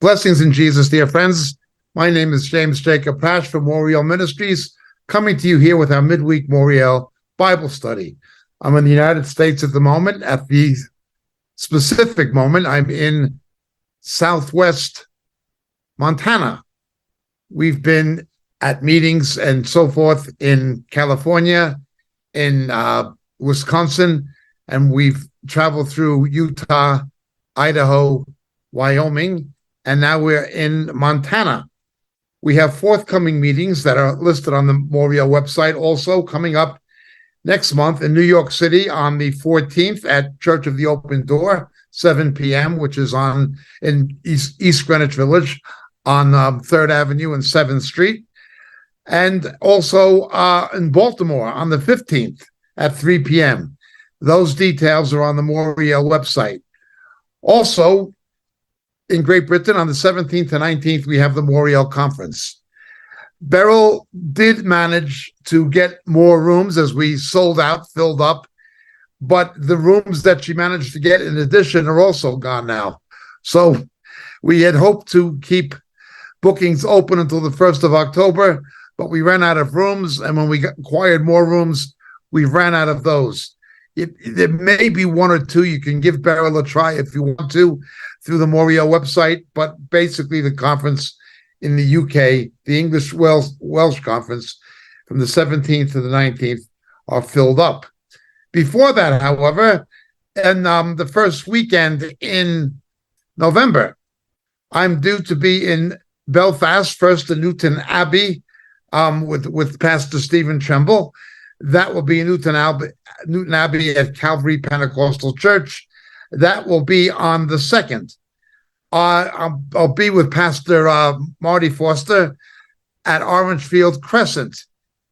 Blessings in Jesus, dear friends. My name is James Jacob Prasch from Moriel Ministries, coming to you here with our midweek Moriel Bible study. I'm in the United States at the moment. At the specific moment, I'm in Southwest Montana. We've been at meetings and so forth in California, in Wisconsin, and we've traveled through Utah, Idaho, Wyoming, and now we're in Montana. We have forthcoming meetings that are listed on the Moriel website, also coming up next month in New York City on the 14th at Church of the Open Door, 7 p.m., which is in East Greenwich Village on 3rd Avenue and 7th Street. And also in Baltimore on the 15th at 3 p.m. Those details are on the Moriel website. Also, in Great Britain, on the 17th and 19th, we have the Moriel Conference. Beryl did manage to get more rooms as we sold out, filled up, but the rooms that she managed to get in addition are also gone now. So we had hoped to keep bookings open until the 1st of October, but we ran out of rooms, and when we acquired more rooms, we ran out of those. There may be one or two. You can give Beryl a try if you want to through the Moriel website, but basically the conference in the UK, the English Welsh conference from the 17th to the 19th are filled up. Before that, however, and the first weekend in November, I'm due to be in Belfast, first in Newton Abbey with Pastor Stephen Tremble. That will be in Newton Abbey at Calvary Pentecostal Church. That will be on the 2nd. I'll be with Pastor Marty Foster at Orangefield Crescent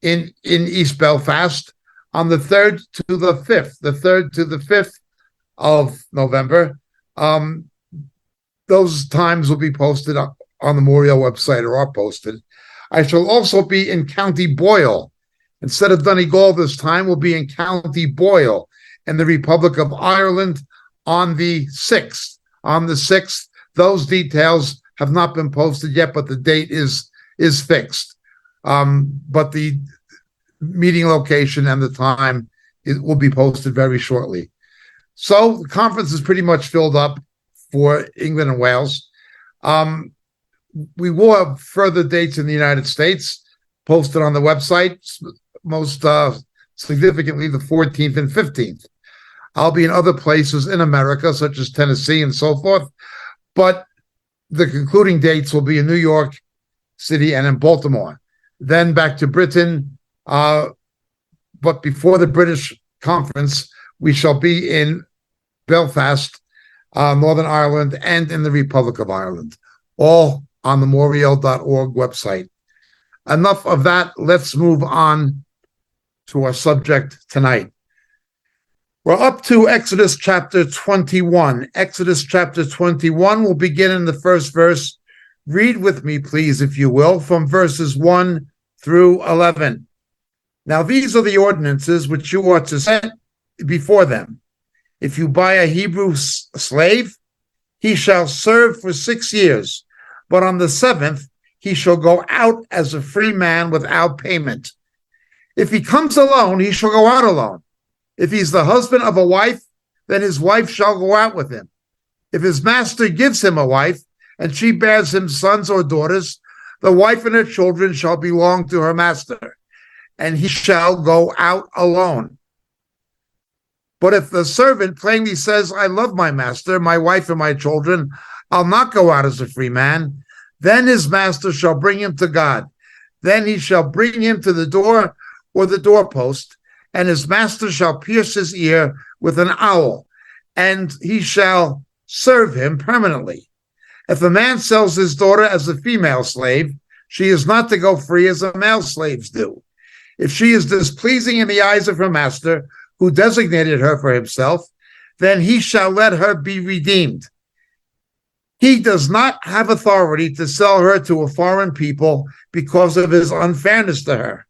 in East Belfast on the 3rd to the 5th. The 3rd to the 5th of November. Those times will be posted on the Moriel website, or are posted. I shall also be in County Boyle. Instead of Donegal this time, we'll be in County Boyle in the Republic of Ireland on the 6th. On the 6th, those details have not been posted yet, but the date is fixed. But the meeting location and the time will be posted very shortly. So the conference is pretty much filled up for England and Wales. We will have further dates in the United States posted on the website, most significantly the 14th and 15th. I'll be in other places in America, such as Tennessee and so forth, but the concluding dates will be in New York City and in Baltimore. Then back to Britain, but before the British conference, we shall be in Belfast, Northern Ireland, and in the Republic of Ireland, all on the Moriel.org website. Enough of that. Let's move on to our subject tonight. We're up to Exodus chapter 21. Exodus chapter 21 will begin in the first verse. Read with me, please, if you will, from verses 1 through 11. Now, these are the ordinances which you are to set before them. If you buy a Hebrew slave, he shall serve for 6 years, but on the 7th he shall go out as a free man without payment. If he comes alone, he shall go out alone. If he's the husband of a wife, then his wife shall go out with him. If his master gives him a wife, and she bears him sons or daughters, the wife and her children shall belong to her master, and he shall go out alone. But if the servant plainly says, I love my master, my wife, and my children, I'll not go out as a free man, then his master shall bring him to God. Then he shall bring him to the door or the doorpost, and his master shall pierce his ear with an awl, and he shall serve him permanently. If a man sells his daughter as a female slave, she is not to go free as the male slaves do. If she is displeasing in the eyes of her master, who designated her for himself, then he shall let her be redeemed. He does not have authority to sell her to a foreign people because of his unfairness to her.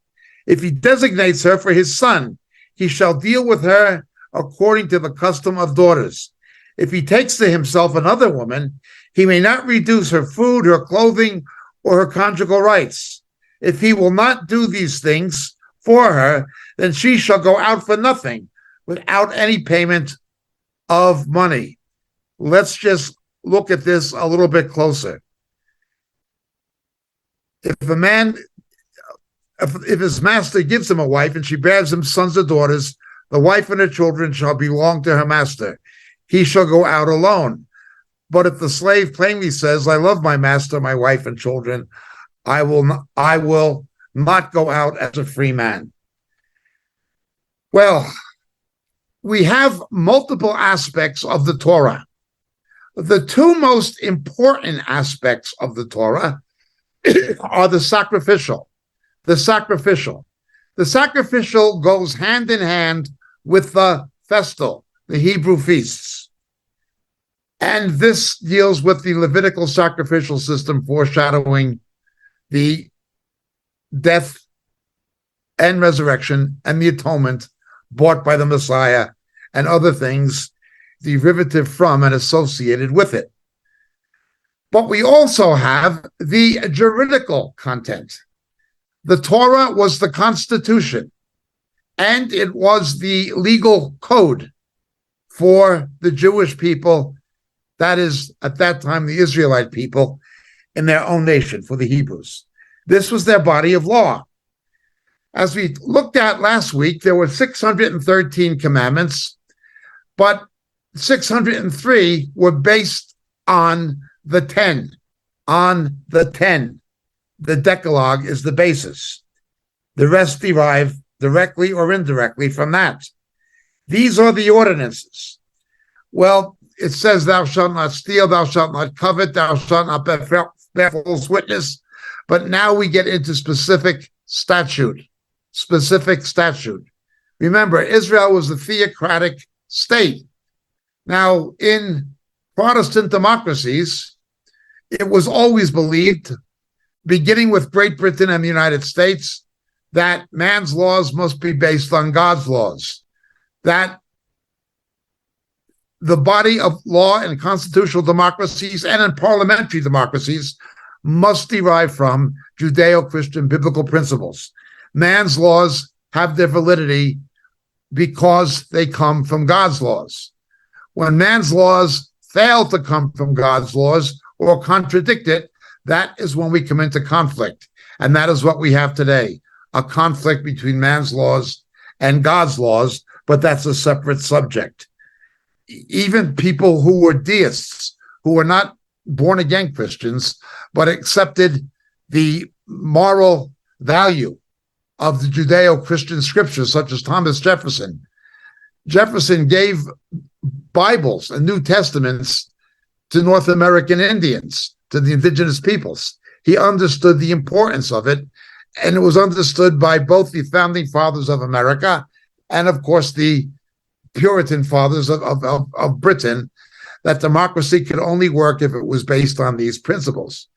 If he designates her for his son, he shall deal with her according to the custom of daughters. If he takes to himself another woman, He may not reduce her food, her clothing, or her conjugal rights. If he will not do these things for her, then she shall go out for nothing without any payment of money. Let's just look at this a little bit closer. If his master gives him a wife and she bears him sons or daughters, the wife and her children shall belong to her master. He shall go out alone. But if the slave plainly says, I love my master, my wife, and children, I will not go out as a free man. Well, we have multiple aspects of the Torah. The two most important aspects of the Torah are the sacrificial. The sacrificial goes hand in hand with the festal, the Hebrew feasts. And this deals with the Levitical sacrificial system, foreshadowing the death and resurrection and the atonement bought by the Messiah and other things derivative from and associated with it. But we also have the juridical content. The Torah was the Constitution, and it was the legal code for the Jewish people, that is, at that time, the Israelite people in their own nation, for the Hebrews. This was their body of law. As we looked at last week, there were 613 commandments, but 603 were based on the 10. The Decalogue is the basis. The rest derive directly or indirectly from that. These are the ordinances. Well, it says, thou shalt not steal, thou shalt not covet, thou shalt not bear false witness. But now we get into specific statute. Remember, Israel was a theocratic state. Now, in Protestant democracies, it was always believed, beginning with Great Britain and the United States, that man's laws must be based on God's laws, that the body of law in constitutional democracies and in parliamentary democracies must derive from Judeo-Christian biblical principles. Man's laws have their validity because they come from God's laws. When man's laws fail to come from God's laws or contradict it, that is when we come into conflict. And that is what we have today, a conflict between man's laws and God's laws, but that's a separate subject. Even people who were deists, who were not born-again Christians, but accepted the moral value of the Judeo-Christian scriptures, such as Thomas Jefferson. Jefferson gave Bibles and New Testaments to North American Indians, to the indigenous peoples. He understood the importance of it, and it was understood by both the founding fathers of America and, of course, the Puritan fathers of Britain, that democracy could only work if it was based on these principles.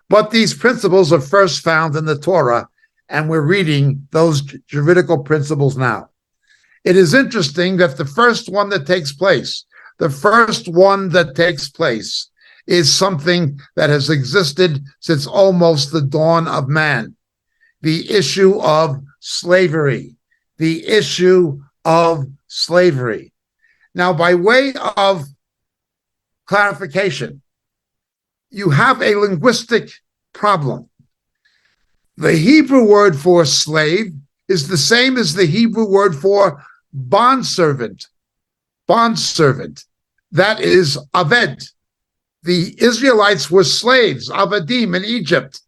But these principles are first found in the Torah, and we're reading those juridical principles now. It is interesting that the first one that takes place is something that has existed since almost the dawn of man. The issue of slavery. Now, by way of clarification, you have a linguistic problem. The Hebrew word for slave is the same as the Hebrew word for bondservant. That is aved. The Israelites were slaves, avadim, in Egypt.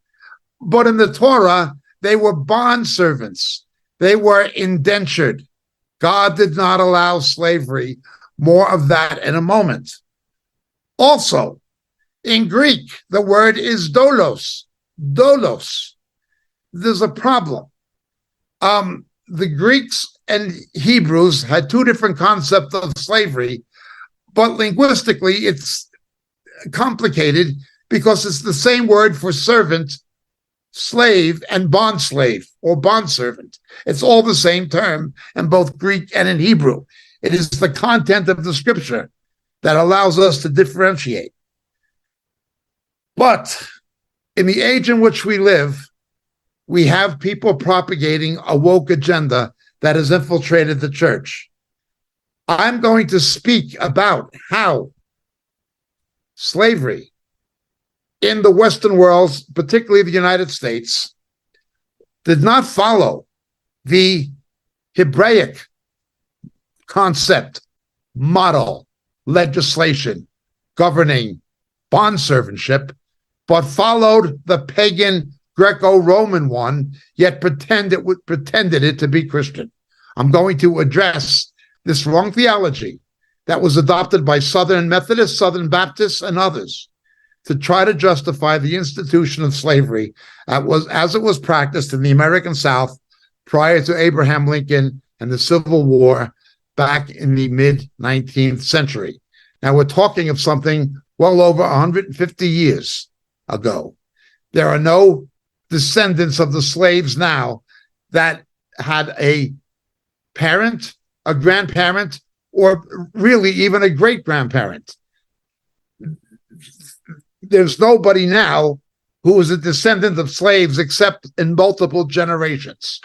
But in the Torah, they were bondservants. They were indentured. God did not allow slavery. More of that in a moment. Also, in Greek, the word is doulos. There's a problem. The Greeks and Hebrews had two different concepts of slavery, but linguistically it's complicated because it's the same word for servant, slave, and bondslave or bondservant. It's all the same term in both Greek and in Hebrew. It is the content of the scripture that allows us to differentiate. But in the age in which we live, we have people propagating a woke agenda that has infiltrated the church. I'm going to speak about how slavery in the Western world, particularly the United States, did not follow the Hebraic concept, model, legislation governing bondservantship, but followed the pagan Greco-Roman one, yet pretended it to be Christian. I'm going to address this wrong theology that was adopted by Southern Methodists, Southern Baptists, and others to try to justify the institution of slavery as it was practiced in the American South prior to Abraham Lincoln and the Civil War back in the mid-19th century. Now, we're talking of something well over 150 years ago. There are no descendants of the slaves now that had a parent, a grandparent, or really even a great-grandparent. There's nobody now who is a descendant of slaves except in multiple generations.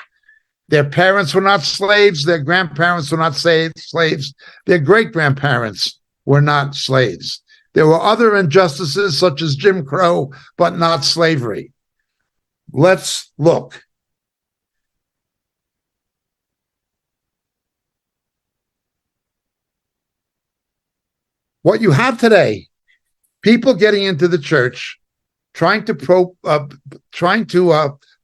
Their parents were not slaves. Their grandparents were not slaves. Their great-grandparents were not slaves. There were other injustices such as Jim Crow, but not slavery. Let's look. What you have today, people getting into the church, trying to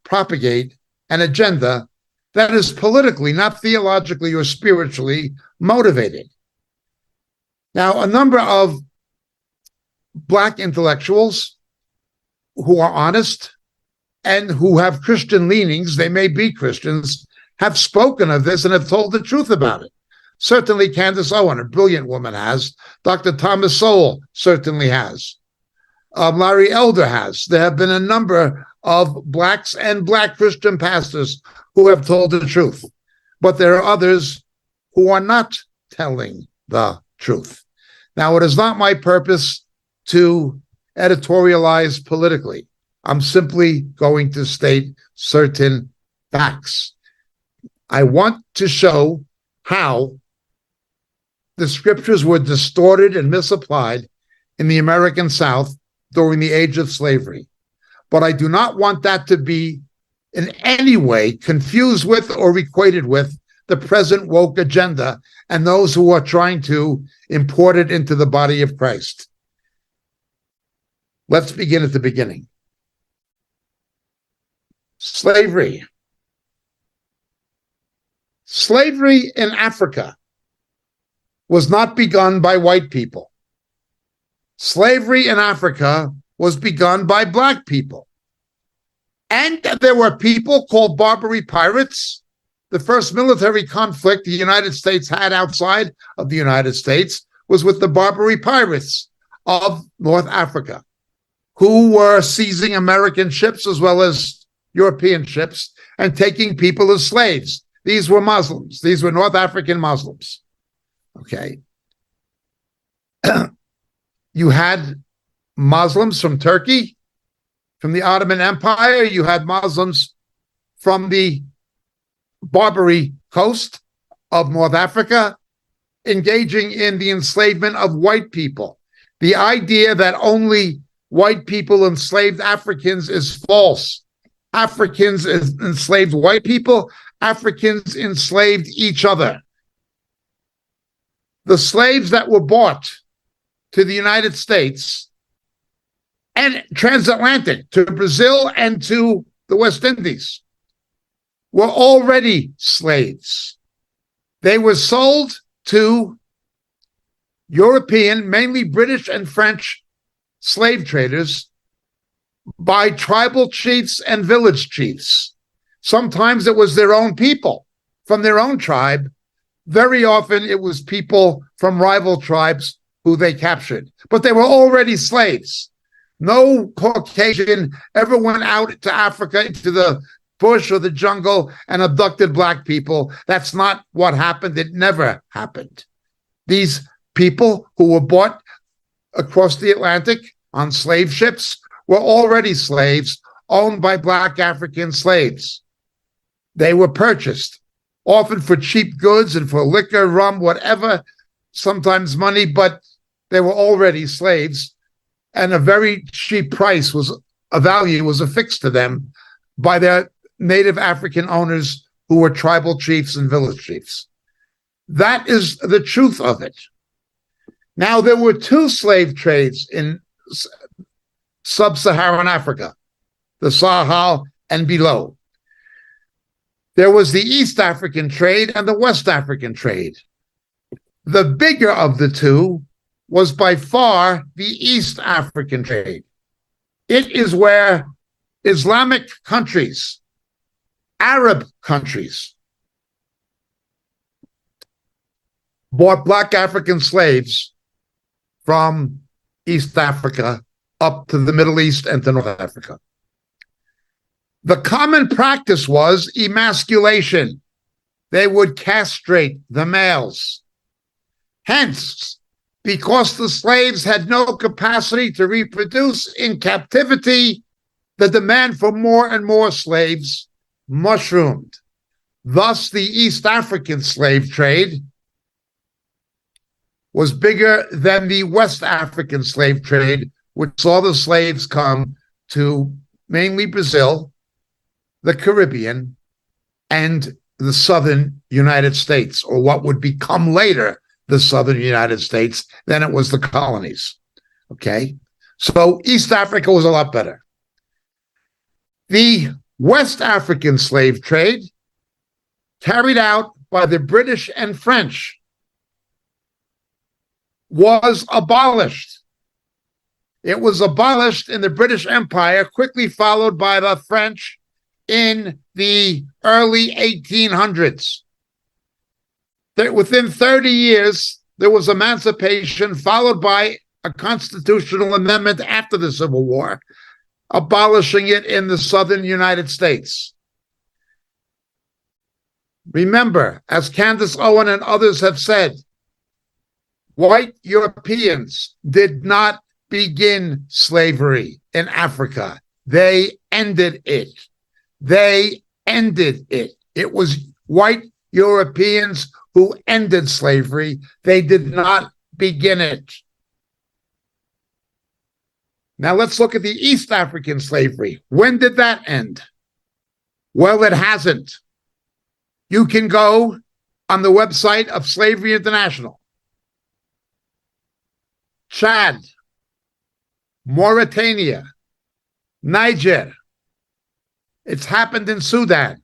propagate an agenda that is politically, not theologically or spiritually motivated. Now, a number of Black intellectuals who are honest and who have Christian leanings, they may be Christians, have spoken of this and have told the truth about it. Certainly Candace Owen, a brilliant woman, has. Dr. Thomas Sowell certainly has. Larry Elder has. There have been a number of Blacks and Black Christian pastors who have told the truth. But there are others who are not telling the truth. Now, it is not my purpose to editorialize politically. I'm simply going to state certain facts. I want to show how the scriptures were distorted and misapplied in the American South during the age of slavery. But I do not want that to be in any way confused with or equated with the present woke agenda and those who are trying to import it into the body of Christ. Let's begin at the beginning. Slavery. Slavery in Africa was not begun by white people. Slavery in Africa was begun by Black people. And there were people called Barbary pirates. The first military conflict the United States had outside of the United States was with the Barbary pirates of North Africa, who were seizing American ships as well as European ships and taking people as slaves. These were Muslims. These were North African Muslims. Okay. You had Muslims from Turkey, from the Ottoman Empire. You had Muslims from the Barbary coast of North Africa engaging in the enslavement of white people. The idea that only white people enslaved Africans is false. Africans enslaved white people. Africans enslaved each other. The slaves that were bought to the United States and transatlantic to Brazil and to the West Indies were already slaves. They were sold to European, mainly British and French slave traders by tribal chiefs and village chiefs. Sometimes it was their own people from their own tribe. Very often it was people from rival tribes who they captured, but they were already slaves. No Caucasian ever went out to Africa, into the bush or the jungle and abducted Black people. That's not what happened. It never happened. These people who were bought across the Atlantic on slave ships were already slaves owned by black African slaves. They were purchased, often for cheap goods and for liquor, rum, whatever, sometimes money, but they were already slaves, and a very cheap price was a value was affixed to them by their native African owners who were tribal chiefs and village chiefs. That is the truth of it. Now, there were two slave trades in sub-Saharan Africa, the Sahel and below. There was the East African trade and the West African trade. The bigger of the two was by far the East African trade. It is where Islamic countries, Arab countries, bought black African slaves from East Africa up to the Middle East and to North Africa. The common practice was emasculation. They would castrate the males. Hence, because the slaves had no capacity to reproduce in captivity, the demand for more and more slaves mushroomed. Thus, the East African slave trade was bigger than the West African slave trade, which saw the slaves come to mainly Brazil, the Caribbean, and the southern United States, or what would become later the southern United States. Then it was the colonies. Okay? So East Africa was a lot better. The West African slave trade, carried out by the British and French, was abolished. It was abolished in the British Empire, quickly followed by the French in the early 1800s. Within 30 years, there was emancipation, followed by a constitutional amendment after the Civil War, abolishing it in the southern United States. Remember, as Candace Owen and others have said, white Europeans did not begin slavery in Africa. They ended it. They ended it. It was white Europeans who ended slavery. They did not begin it. Now let's look at the East African slavery. When did that end? Well, it hasn't. You can go on the website of Slavery International. Chad, Mauritania, Niger. It's happened in Sudan.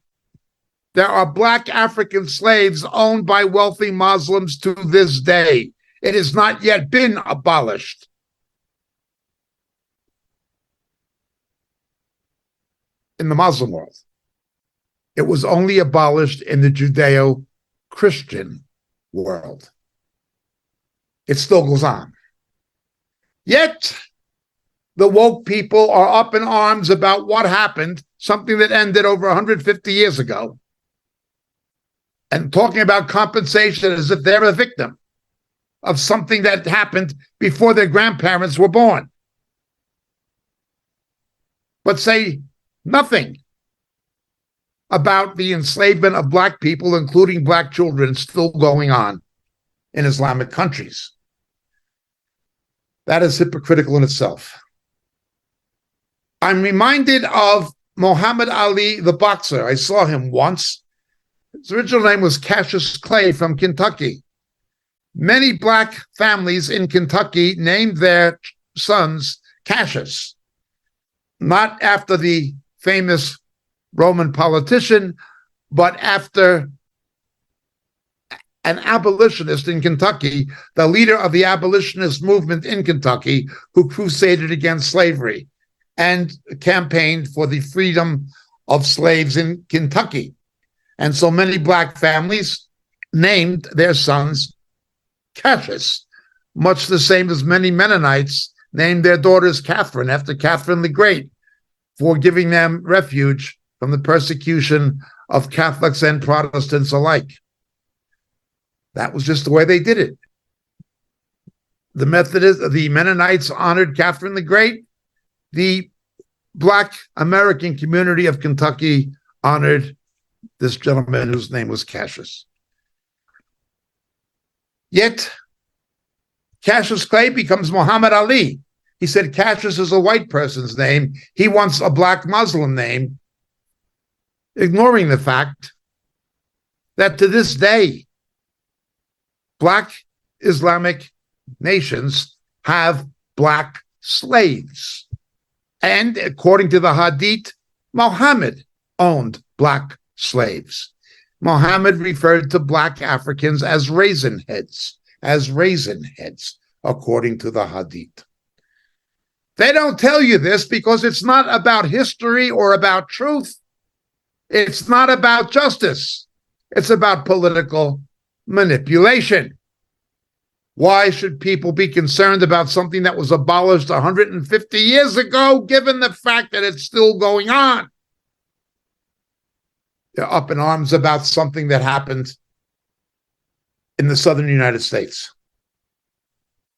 There are black African slaves owned by wealthy Muslims to this day. It has not yet been abolished. In the Muslim world. It was only abolished in the Judeo-Christian world. It still goes on. Yet, the woke people are up in arms about what happened, something that ended over 150 years ago, and talking about compensation as if they're a victim of something that happened before their grandparents were born. But say nothing about the enslavement of black people, including black children, still going on in Islamic countries. That is hypocritical in itself. I'm reminded of Muhammad Ali, the boxer. I saw him once. His original name was Cassius Clay from Kentucky. Many black families in Kentucky named their sons Cassius, not after the famous Roman politician, but after an abolitionist in Kentucky, the leader of the abolitionist movement in Kentucky, who crusaded against slavery and campaigned for the freedom of slaves in Kentucky. And so many black families named their sons Cassius, much the same as many Mennonites named their daughters Catherine after Catherine the Great, for giving them refuge from the persecution of Catholics and Protestants alike. That was just the way they did it. The Mennonites honored Catherine the Great. The Black American community of Kentucky honored this gentleman whose name was Cassius. Yet, Cassius Clay becomes Muhammad Ali. He said Cassius is a white person's name. He wants a black Muslim name, ignoring the fact that to this day, black Islamic nations have black slaves. And according to the Hadith, Muhammad owned black slaves. Muhammad referred to black Africans as raisin heads, according to the Hadith. They don't tell you this because it's not about history or about truth. It's not about justice. It's about political manipulation. Why should people be concerned about something that was abolished 150 years ago, given the fact that it's still going on? They're up in arms about something that happened in the southern United States.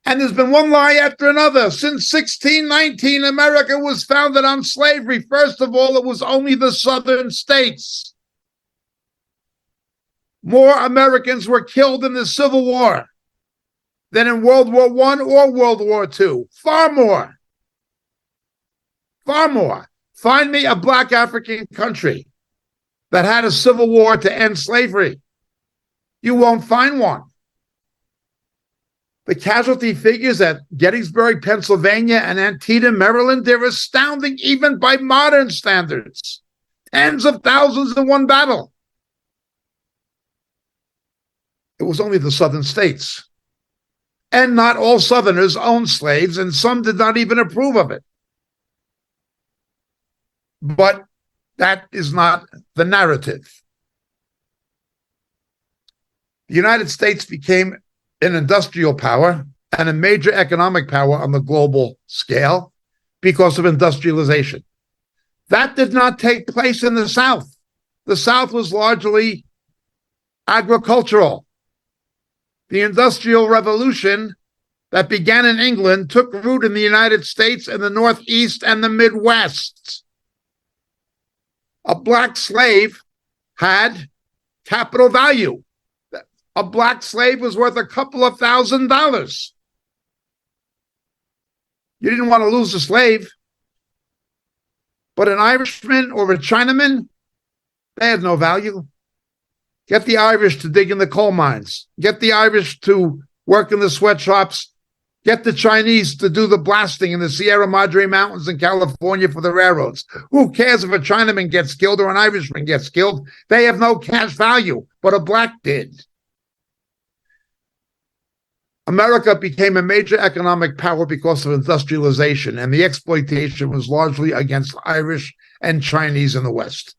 And there's been one lie after another. Since 1619, America was founded on slavery. First of all, it was only the southern states. More Americans were killed in the Civil War than in World War I or World War II. Far more. Far more. Find me a black African country that had a civil war to end slavery. You won't find one. The casualty figures at Gettysburg, Pennsylvania, and Antietam, Maryland, they're astounding even by modern standards. Tens of thousands in one battle. It was only the southern states. And not all Southerners owned slaves, and some did not even approve of it. But that is not the narrative. The United States became an industrial power and a major economic power on the global scale because of industrialization. That did not take place in the South. The South was largely agricultural. The Industrial Revolution that began in England took root in the United States in the Northeast and the Midwest. A black slave had capital value. A black slave was worth a couple of $1,000s. You didn't want to lose a slave. But an Irishman or a Chinaman, they had no value. Get the Irish to dig in the coal mines. Get the Irish to work in the sweatshops. Get the Chinese to do the blasting in the Sierra Madre Mountains in California for the railroads. Who cares if a Chinaman gets killed or an Irishman gets killed? They have no cash value, but a black did. America became a major economic power because of industrialization, and the exploitation was largely against Irish and Chinese in the West.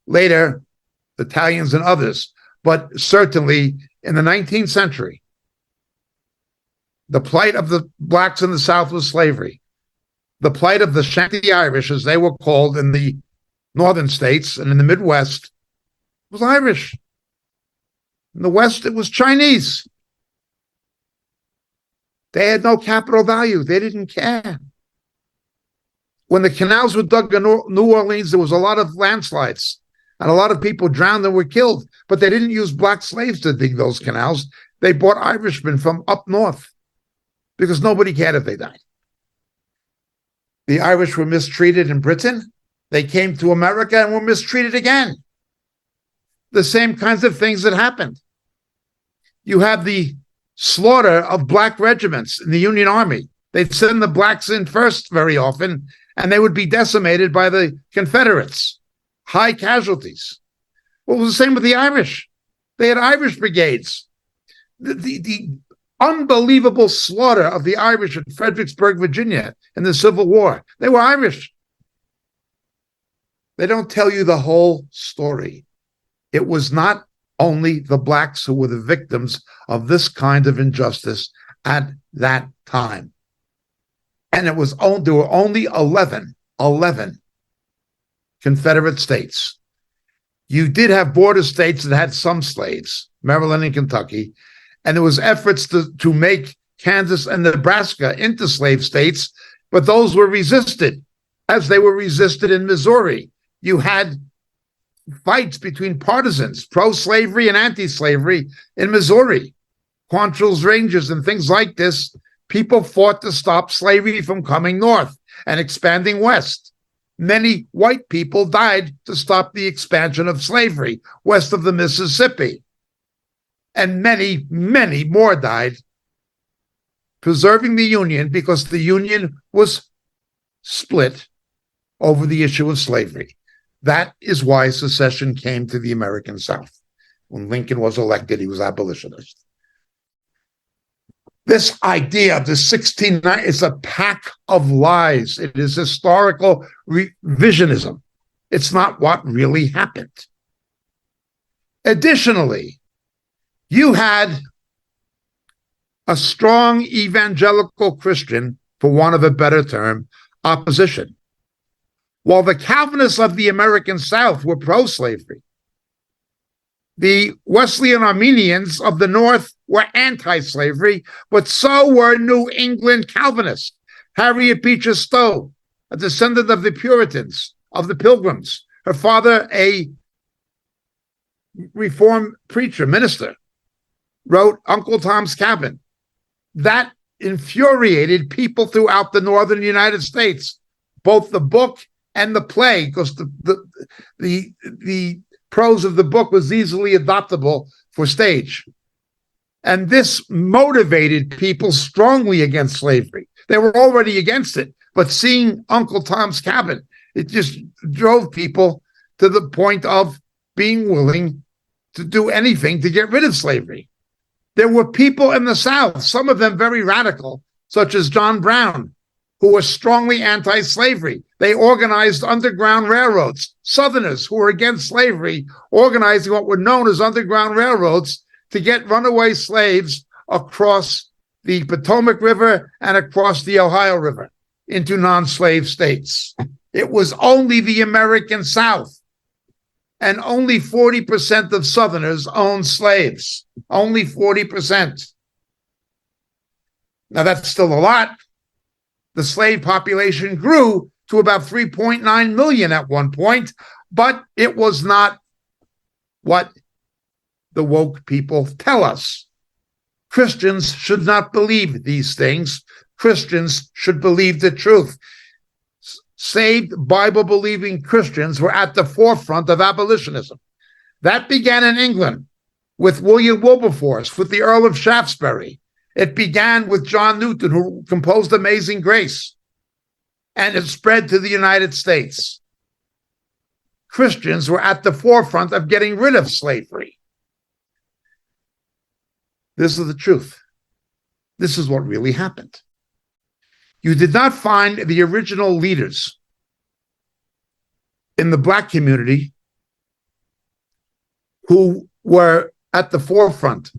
Later, Italians and others, but certainly in the 19th century, the plight of the blacks in the South was slavery. The plight of the Shanty Irish, as they were called in the northern states and in the Midwest, was Irish. In the West, it was Chinese. They had no capital value. They didn't care. When the canals were dug in New Orleans, there was a lot of landslides, and a lot of people drowned and were killed, but they didn't use black slaves to dig those canals. They brought Irishmen from up north because nobody cared if they died. The Irish were mistreated in Britain. They came to America and were mistreated again. The same kinds of things that happened. You have the slaughter of black regiments in the Union Army. They'd send the blacks in first very often, and they would be decimated by the Confederates. High casualties. Well, it was the same with the Irish. They had Irish brigades. The unbelievable slaughter of the Irish in Fredericksburg, Virginia in the Civil War. They were Irish. They don't tell you the whole story. It was not only the blacks who were the victims of this kind of injustice at that time. And there were only 11 Confederate states. You did have border states that had some slaves, Maryland and Kentucky, and there was efforts to make Kansas and Nebraska into slave states, but those were resisted as they were resisted in Missouri. You had fights between partisans, pro-slavery and anti-slavery in Missouri, Quantrill's Rangers and things like this. People fought to stop slavery from coming north and expanding west. Many white people died to stop the expansion of slavery west of the Mississippi. And many, many more died preserving the Union because the Union was split over the issue of slavery. That is why secession came to the American South. When Lincoln was elected, he was abolitionist. This idea of the 1690 is a pack of lies. It is historical revisionism. It's not what really happened. Additionally, you had a strong evangelical Christian, for want of a better term, opposition. While the Calvinists of the American South were pro-slavery, the Wesleyan Arminians of the North were anti-slavery, but so were New England Calvinists. Harriet Beecher Stowe, a descendant of the Puritans, of the Pilgrims, her father a Reformed preacher, minister, wrote Uncle Tom's Cabin. That infuriated people throughout the northern United States, both the book and the play, because the prose of the book was easily adoptable for stage. And this motivated people strongly against slavery. They were already against it, but seeing Uncle Tom's Cabin, it just drove people to the point of being willing to do anything to get rid of slavery. There were people in the South, some of them very radical, such as John Brown, who were strongly anti-slavery. They organized underground railroads. Southerners who were against slavery, organizing what were known as underground railroads to get runaway slaves across the Potomac River and across the Ohio River into non-slave states. It was only the American South, and only 40% of Southerners owned slaves. Only 40%. Now, that's still a lot. The slave population grew to about 3.9 million at one point, but it was not what the woke people tell us. Christians should not believe these things. Christians should believe the truth. Saved, Bible-believing Christians were at the forefront of abolitionism. That began in England with William Wilberforce, with the Earl of Shaftesbury. It began with John Newton, who composed Amazing Grace, and it spread to the United States. Christians were at the forefront of getting rid of slavery. This is the truth. This is what really happened. You did not find the original leaders in the Black community who were at the forefront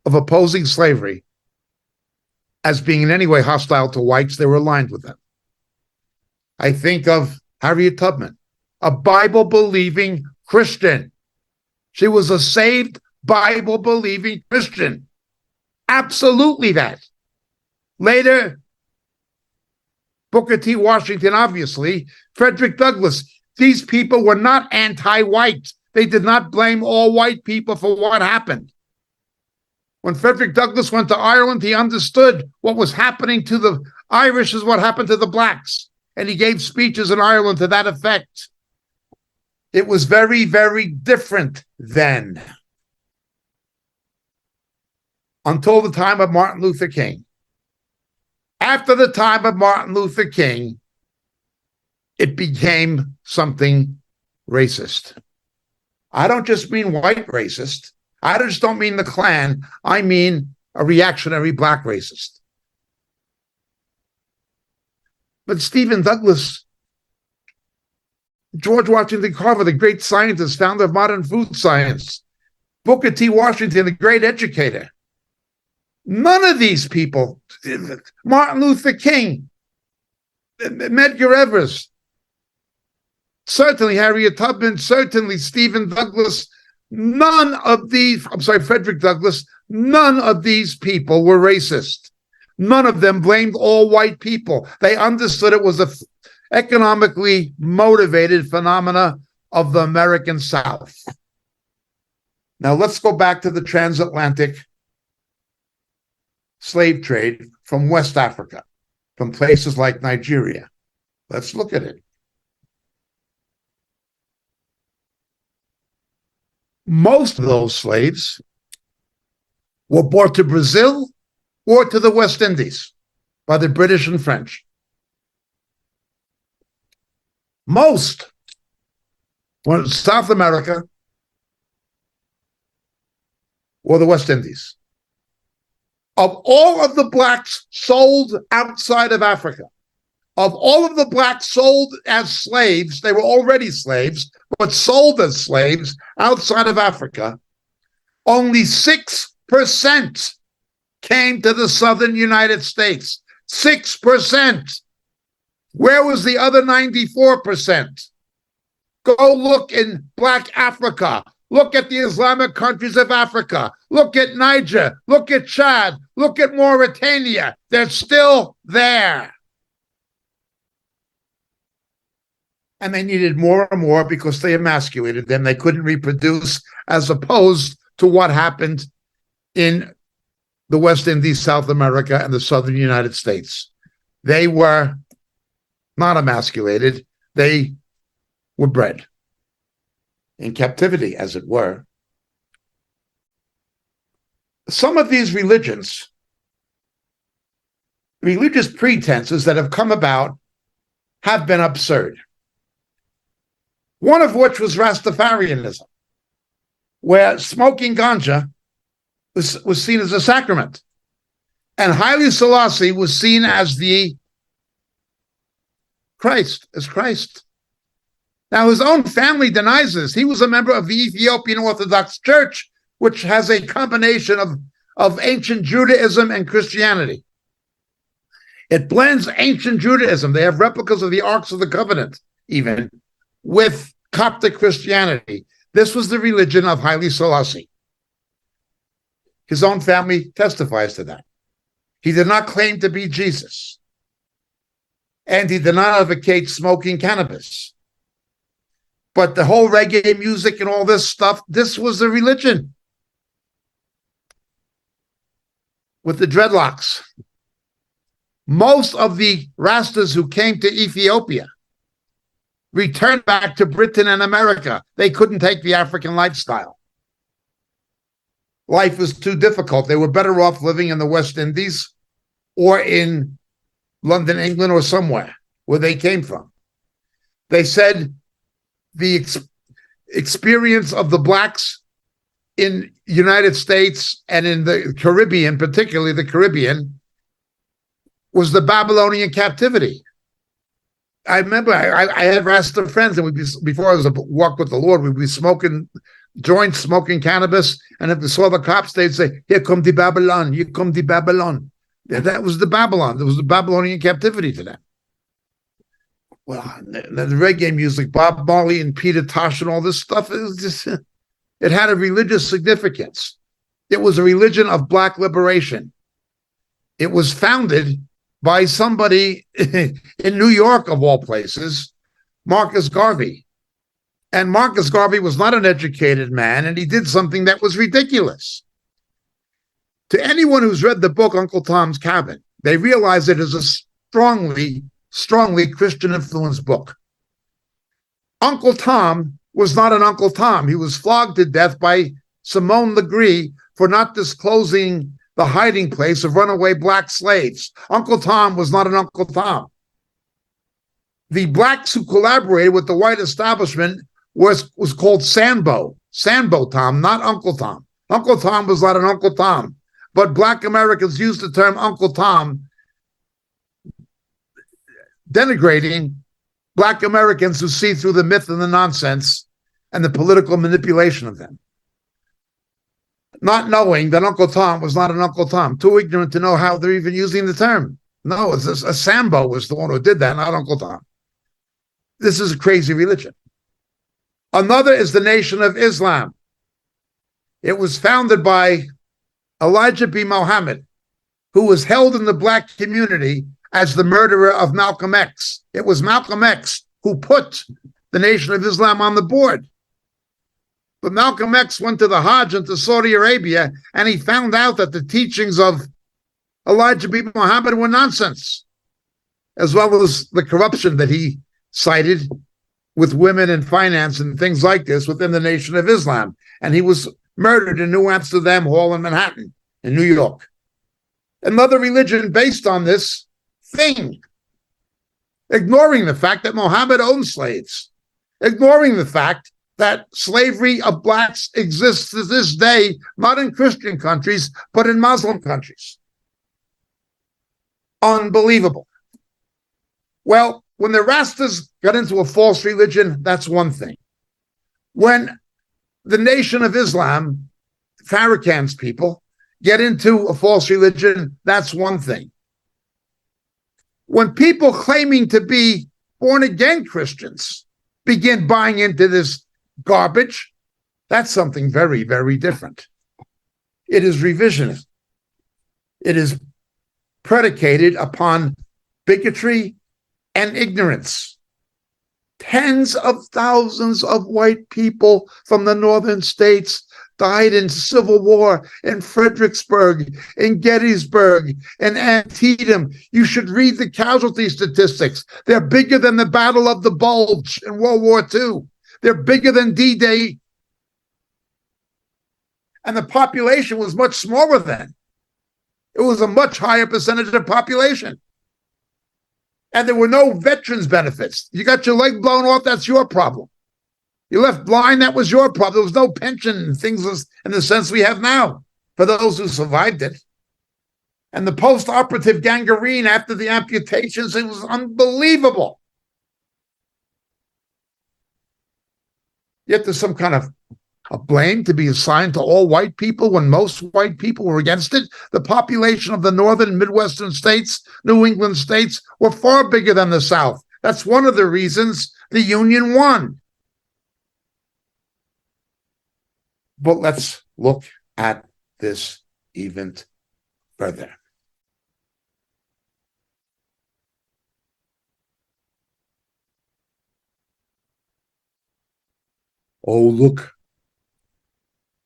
of opposing slavery as being in any way hostile to whites. They were aligned with them. I think of Harriet Tubman, a Bible-believing Christian. She was a saved, Bible-believing Christian. Absolutely that. Later, Booker T. Washington, obviously, Frederick Douglass. These people were not anti-white. They did not blame all white people for what happened. When Frederick Douglass went to Ireland, he understood what was happening to the Irish is what happened to the blacks. And he gave speeches in Ireland to that effect. It was very, very different then. Until the time of Martin Luther King. After the time of Martin Luther King, it became something racist. I don't just mean white racist. I just don't mean the Klan. I mean a reactionary black racist. But Stephen Douglas, George Washington Carver, the great scientist, founder of modern food science, Booker T. Washington, the great educator, none of these people, Martin Luther King, Medgar Evers, certainly Harriet Tubman, certainly Stephen Douglas, Frederick Douglass, none of these people were racist. None of them blamed all white people. They understood it was economically motivated phenomena of the American South. Now let's go back to the transatlantic slave trade from West Africa, from places like Nigeria. Let's look at it. Most of those slaves were brought to Brazil or to the West Indies by the British and French. Most went to South America or the West Indies. Of all of the blacks sold outside of Africa, of all of the blacks sold as slaves, they were already slaves, but sold as slaves outside of Africa, only 6% came to the southern United States. 6%. Where was the other 94%? Go look in Black Africa. Look at the Islamic countries of Africa. Look at Niger. Look at Chad. Look at Mauritania. They're still there. And they needed more and more because they emasculated them. They couldn't reproduce, as opposed to what happened in the West Indies, South America, and the southern United States. They were not emasculated. They were bred in captivity, as it were. Some of these religious pretenses that have come about have been absurd. One of which was Rastafarianism, where smoking ganja was seen as a sacrament. And Haile Selassie was seen as the Christ. Now, his own family denies this. He was a member of the Ethiopian Orthodox Church, which has a combination of ancient Judaism and Christianity. It blends ancient Judaism. They have replicas of the Arks of the Covenant, even, with Coptic Christianity. This was the religion of Haile Selassie. His own family testifies to that. He did not claim to be Jesus. And he did not advocate smoking cannabis. But the whole reggae music and all this stuff, this was the religion. With the dreadlocks. Most of the Rastas who came to Ethiopia returned back to Britain and America. They couldn't take the African lifestyle. Life was too difficult. They were better off living in the West Indies or in London, England, or somewhere where they came from. They said the experience of the blacks in the United States and in the Caribbean, particularly the Caribbean, was the Babylonian captivity. I remember I had Rasta friends, and before I was a walk with the Lord, we'd be smoking joints, smoking cannabis, and if we saw the cops, they'd say, "Here come the Babylon, here come the Babylon." That was the Babylon. There was the Babylonian captivity to them. Well, the reggae music, Bob Marley and Peter Tosh and all this stuff, it had a religious significance. It was a religion of black liberation. It was founded by somebody in New York, of all places, Marcus Garvey. And Marcus Garvey was not an educated man, and he did something that was ridiculous. To anyone who's read the book Uncle Tom's Cabin, they realize it is a strongly Christian-influenced book. Uncle Tom was not an Uncle Tom. He was flogged to death by Simone Legree for not disclosing the hiding place of runaway black slaves. Uncle Tom was not an Uncle Tom. The blacks who collaborated with the white establishment was called Sambo Tom, not Uncle Tom. Uncle Tom was not an Uncle Tom. But black Americans used the term Uncle Tom, denigrating black Americans who see through the myth and the nonsense and the political manipulation of them. Not knowing that Uncle Tom was not an Uncle Tom, too ignorant to know how they're even using the term. No, it's a Sambo was the one who did that, not Uncle Tom. This is a crazy religion. Another is the Nation of Islam. It was founded by Elijah B. Muhammad, who was held in the black community as the murderer of Malcolm X. It was Malcolm X who put the Nation of Islam on the board. But Malcolm X went to the Hajj into Saudi Arabia, and he found out that the teachings of Elijah bin Muhammad were nonsense, as well as the corruption that he cited with women and finance and things like this within the Nation of Islam. And he was murdered in New Amsterdam Hall in Manhattan, in New York. Another religion based on this thing, ignoring the fact that Muhammad owned slaves, ignoring the fact that slavery of blacks exists to this day, not in Christian countries, but in Muslim countries. Unbelievable. Well, when the Rastas got into a false religion, that's one thing. When the Nation of Islam, Farrakhan's people, get into a false religion, that's one thing. When people claiming to be born-again Christians begin buying into this garbage, that's something very, very different. It is revisionist. It is predicated upon bigotry and ignorance. Tens of thousands of white people from the northern states died in civil war in Fredericksburg, in Gettysburg, in Antietam. You should read the casualty statistics. They're bigger than the Battle of the Bulge in World War II. They're bigger than D-Day. And the population was much smaller then. It was a much higher percentage of the population. And there were no veterans benefits. You got your leg blown off, that's your problem. You left blind, that was your problem. There was no pension and things in the sense we have now for those who survived it. And the post-operative gangrene after the amputations, it was unbelievable. Yet there's some kind of a blame to be assigned to all white people when most white people were against it. The population of the northern Midwestern states, New England states, were far bigger than the South. That's one of the reasons the Union won. But let's look at this even further. Oh,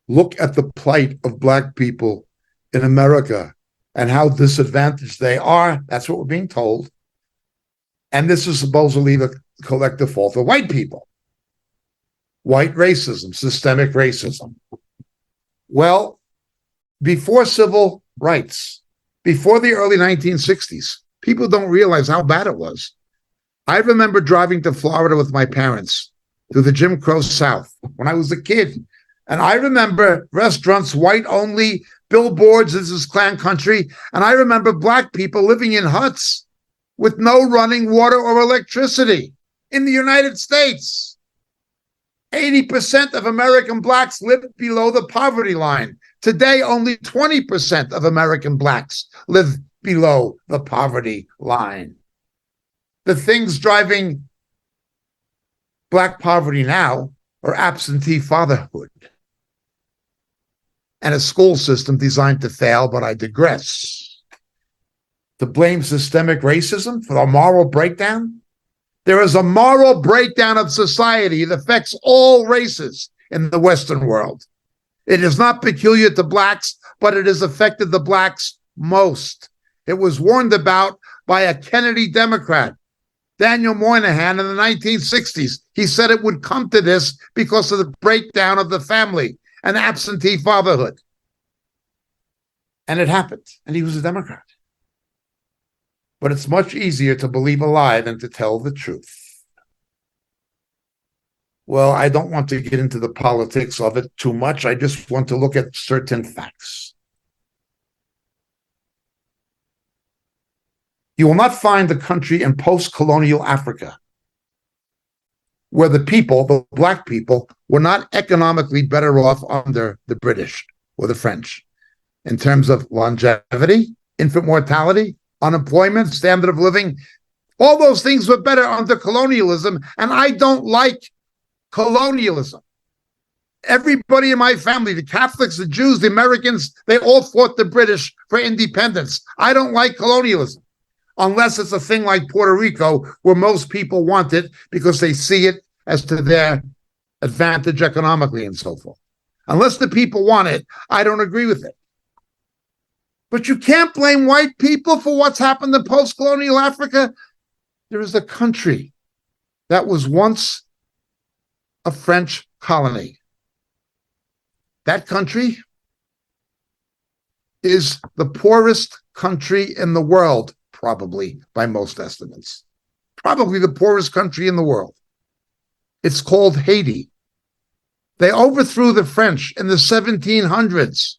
look at the plight of black people in America and how disadvantaged they are. That's what we're being told. And this is supposedly the collective fault of white people. White racism, systemic racism. Well, before civil rights, before the early 1960s, people don't realize how bad it was. I remember driving to Florida with my parents through the Jim Crow South when I was a kid. And I remember restaurants white only, billboards, this is Klan country. And I remember black people living in huts with no running water or electricity in the United States. 80% of American blacks live below the poverty line. Today, only 20% of American blacks live below the poverty line. The things driving black poverty now are absentee fatherhood and a school system designed to fail, but I digress. To blame systemic racism for a moral breakdown? There is a moral breakdown of society that affects all races in the Western world. It is not peculiar to blacks, but it has affected the blacks most. It was warned about by a Kennedy Democrat, Daniel Moynihan, in the 1960s. He said it would come to this because of the breakdown of the family and absentee fatherhood. And it happened, and he was a Democrat. But it's much easier to believe a lie than to tell the truth. Well, I don't want to get into the politics of it too much. I just want to look at certain facts. You will not find a country in post-colonial Africa where the people, the black people, were not economically better off under the British or the French in terms of longevity, infant mortality, unemployment, standard of living. All those things were better under colonialism, and I don't like colonialism. Everybody in my family, the Catholics, the Jews, the Americans, they all fought the British for independence. I don't like colonialism. unless it's a thing like Puerto Rico, where most people want it because they see it as to their advantage economically and so forth. Unless the people want it, I don't agree with it. But you can't blame white people for what's happened in post-colonial Africa. There is a country that was once a French colony. That country is the poorest country in the world, probably by most estimates. Probably the poorest country in the world. It's called Haiti. They overthrew the French in the 1700s.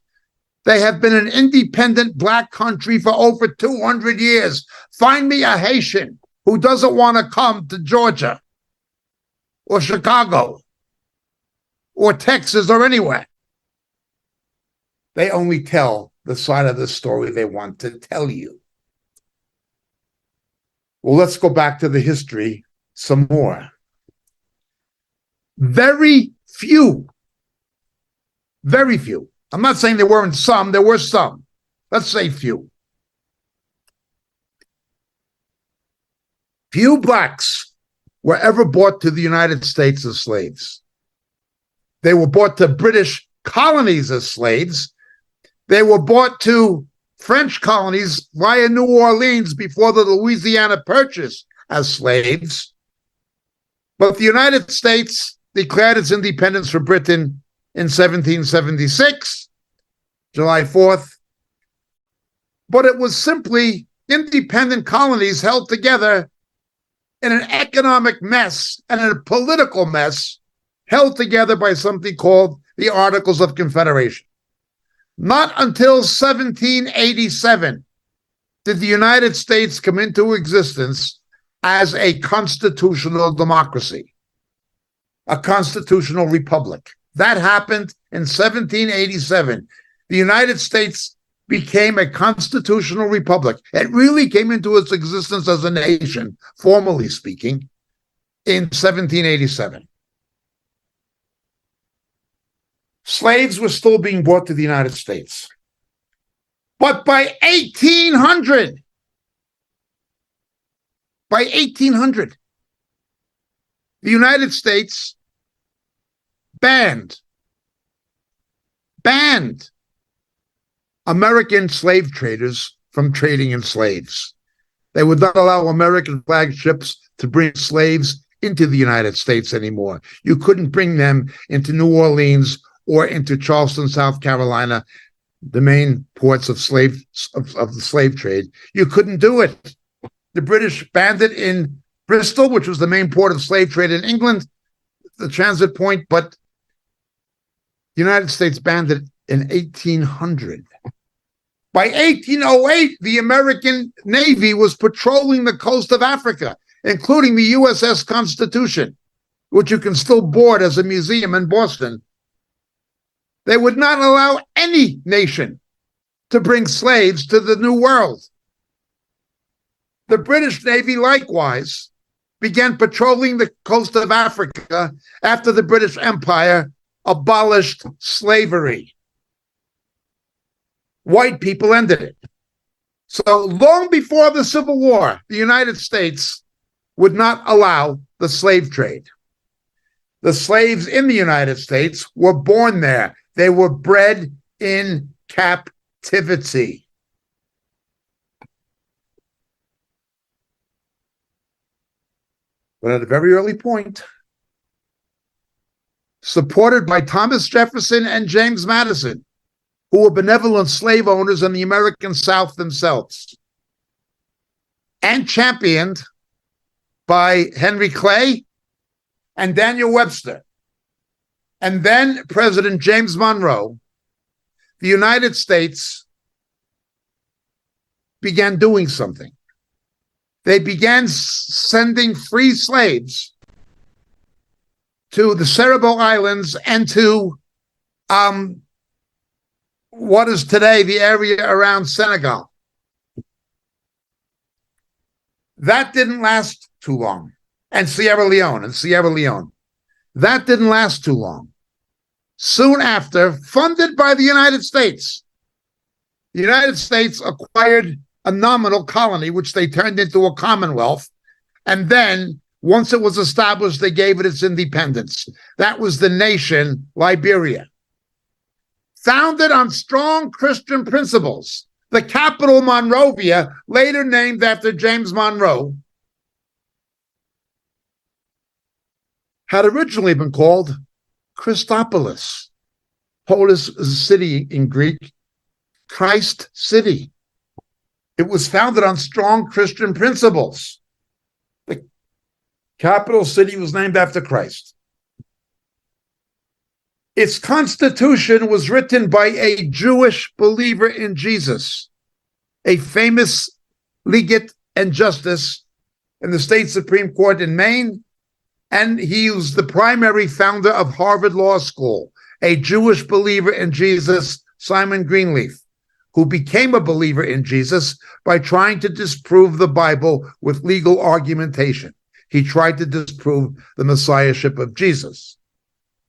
They have been an independent black country for over 200 years. Find me a Haitian who doesn't want to come to Georgia or Chicago or Texas or anywhere. They only tell the side of the story they want to tell you. Well, let's go back to the history some more. Very few. I'm not saying there weren't some, there were some. Let's say few. Few blacks were ever brought to the United States as slaves. They were brought to British colonies as slaves. They were brought to French colonies via New Orleans before the Louisiana Purchase as slaves. But the United States declared its independence from Britain in 1776, July 4th. But it was simply independent colonies held together in an economic mess and in a political mess held together by something called the Articles of Confederation. Not until 1787 did the United States come into existence as a constitutional democracy, a constitutional republic. That happened in 1787. The United States became a constitutional republic. It really came into its existence as a nation, formally speaking, in 1787. Slaves were still being brought to the United States. But by 1800, the United States banned American slave traders from trading in slaves. They would not allow American flag ships to bring slaves into the United States anymore. You couldn't bring them into New Orleans or into Charleston, South Carolina, the main ports of the slave trade. You couldn't do it. The British banned it in Bristol, which was the main port of slave trade in England, the transit point, but the United States banned it in 1800. By 1808, the American Navy was patrolling the coast of Africa, including the USS Constitution, which you can still board as a museum in Boston. They would not allow any nation to bring slaves to the New World. The British Navy likewise began patrolling the coast of Africa after the British Empire abolished slavery. White people ended it. So long before the Civil War, the United States would not allow the slave trade. The slaves in the United States were born there. They were bred in captivity. But at a very early point, supported by Thomas Jefferson and James Madison, who were benevolent slave owners in the American South themselves, and championed by Henry Clay and Daniel Webster, and then President James Monroe, the United States began doing something. They began sending free slaves to the Cerebral Islands and to what is today the area around Senegal. That didn't last too long. And Sierra Leone. That didn't last too long. Soon after, funded by the United States acquired a nominal colony, which they turned into a commonwealth. And then, once it was established, they gave it its independence. That was the nation Liberia. Founded on strong Christian principles, the capital, Monrovia, later named after James Monroe, had originally been called Christopolis. Polis is a city in Greek, Christ City. It was founded on strong Christian principles. The capital city was named after Christ. Its constitution was written by a Jewish believer in Jesus, a famous legate and justice in the state Supreme Court in Maine, and he was the primary founder of Harvard Law School, a Jewish believer in Jesus, Simon Greenleaf, who became a believer in Jesus by trying to disprove the Bible with legal argumentation. He tried to disprove the messiahship of Jesus.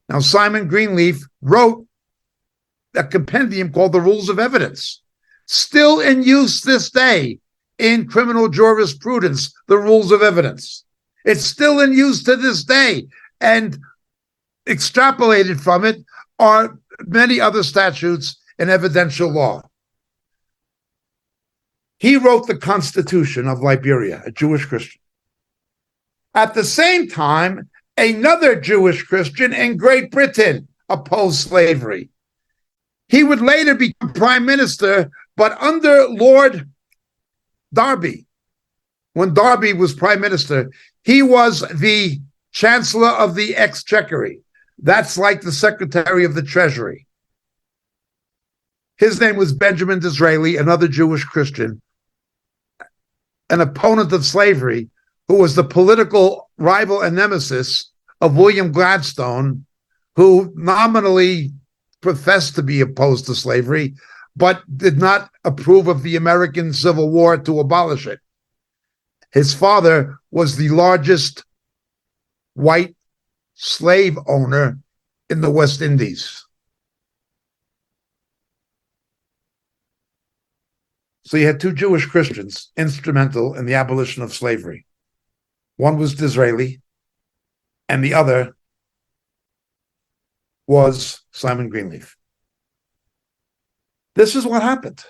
Now, Simon Greenleaf wrote a compendium called The Rules of Evidence, still in use this day in criminal jurisprudence, the Rules of Evidence. It's still in use to this day, and extrapolated from it are many other statutes in evidential law. He wrote the Constitution of Liberia, a Jewish Christian. At the same time, another Jewish Christian in Great Britain opposed slavery. He would later become prime minister, but under Lord Derby, when Derby was prime minister, he was the chancellor of the exchequer. That's like the secretary of the treasury. His name was Benjamin Disraeli, another Jewish Christian, an opponent of slavery, who was the political rival and nemesis of William Gladstone, who nominally professed to be opposed to slavery, but did not approve of the American Civil War to abolish it. His father was the largest white slave owner in the West Indies. So you had two Jewish Christians instrumental in the abolition of slavery. One was Disraeli, and the other was Simon Greenleaf. This is what happened.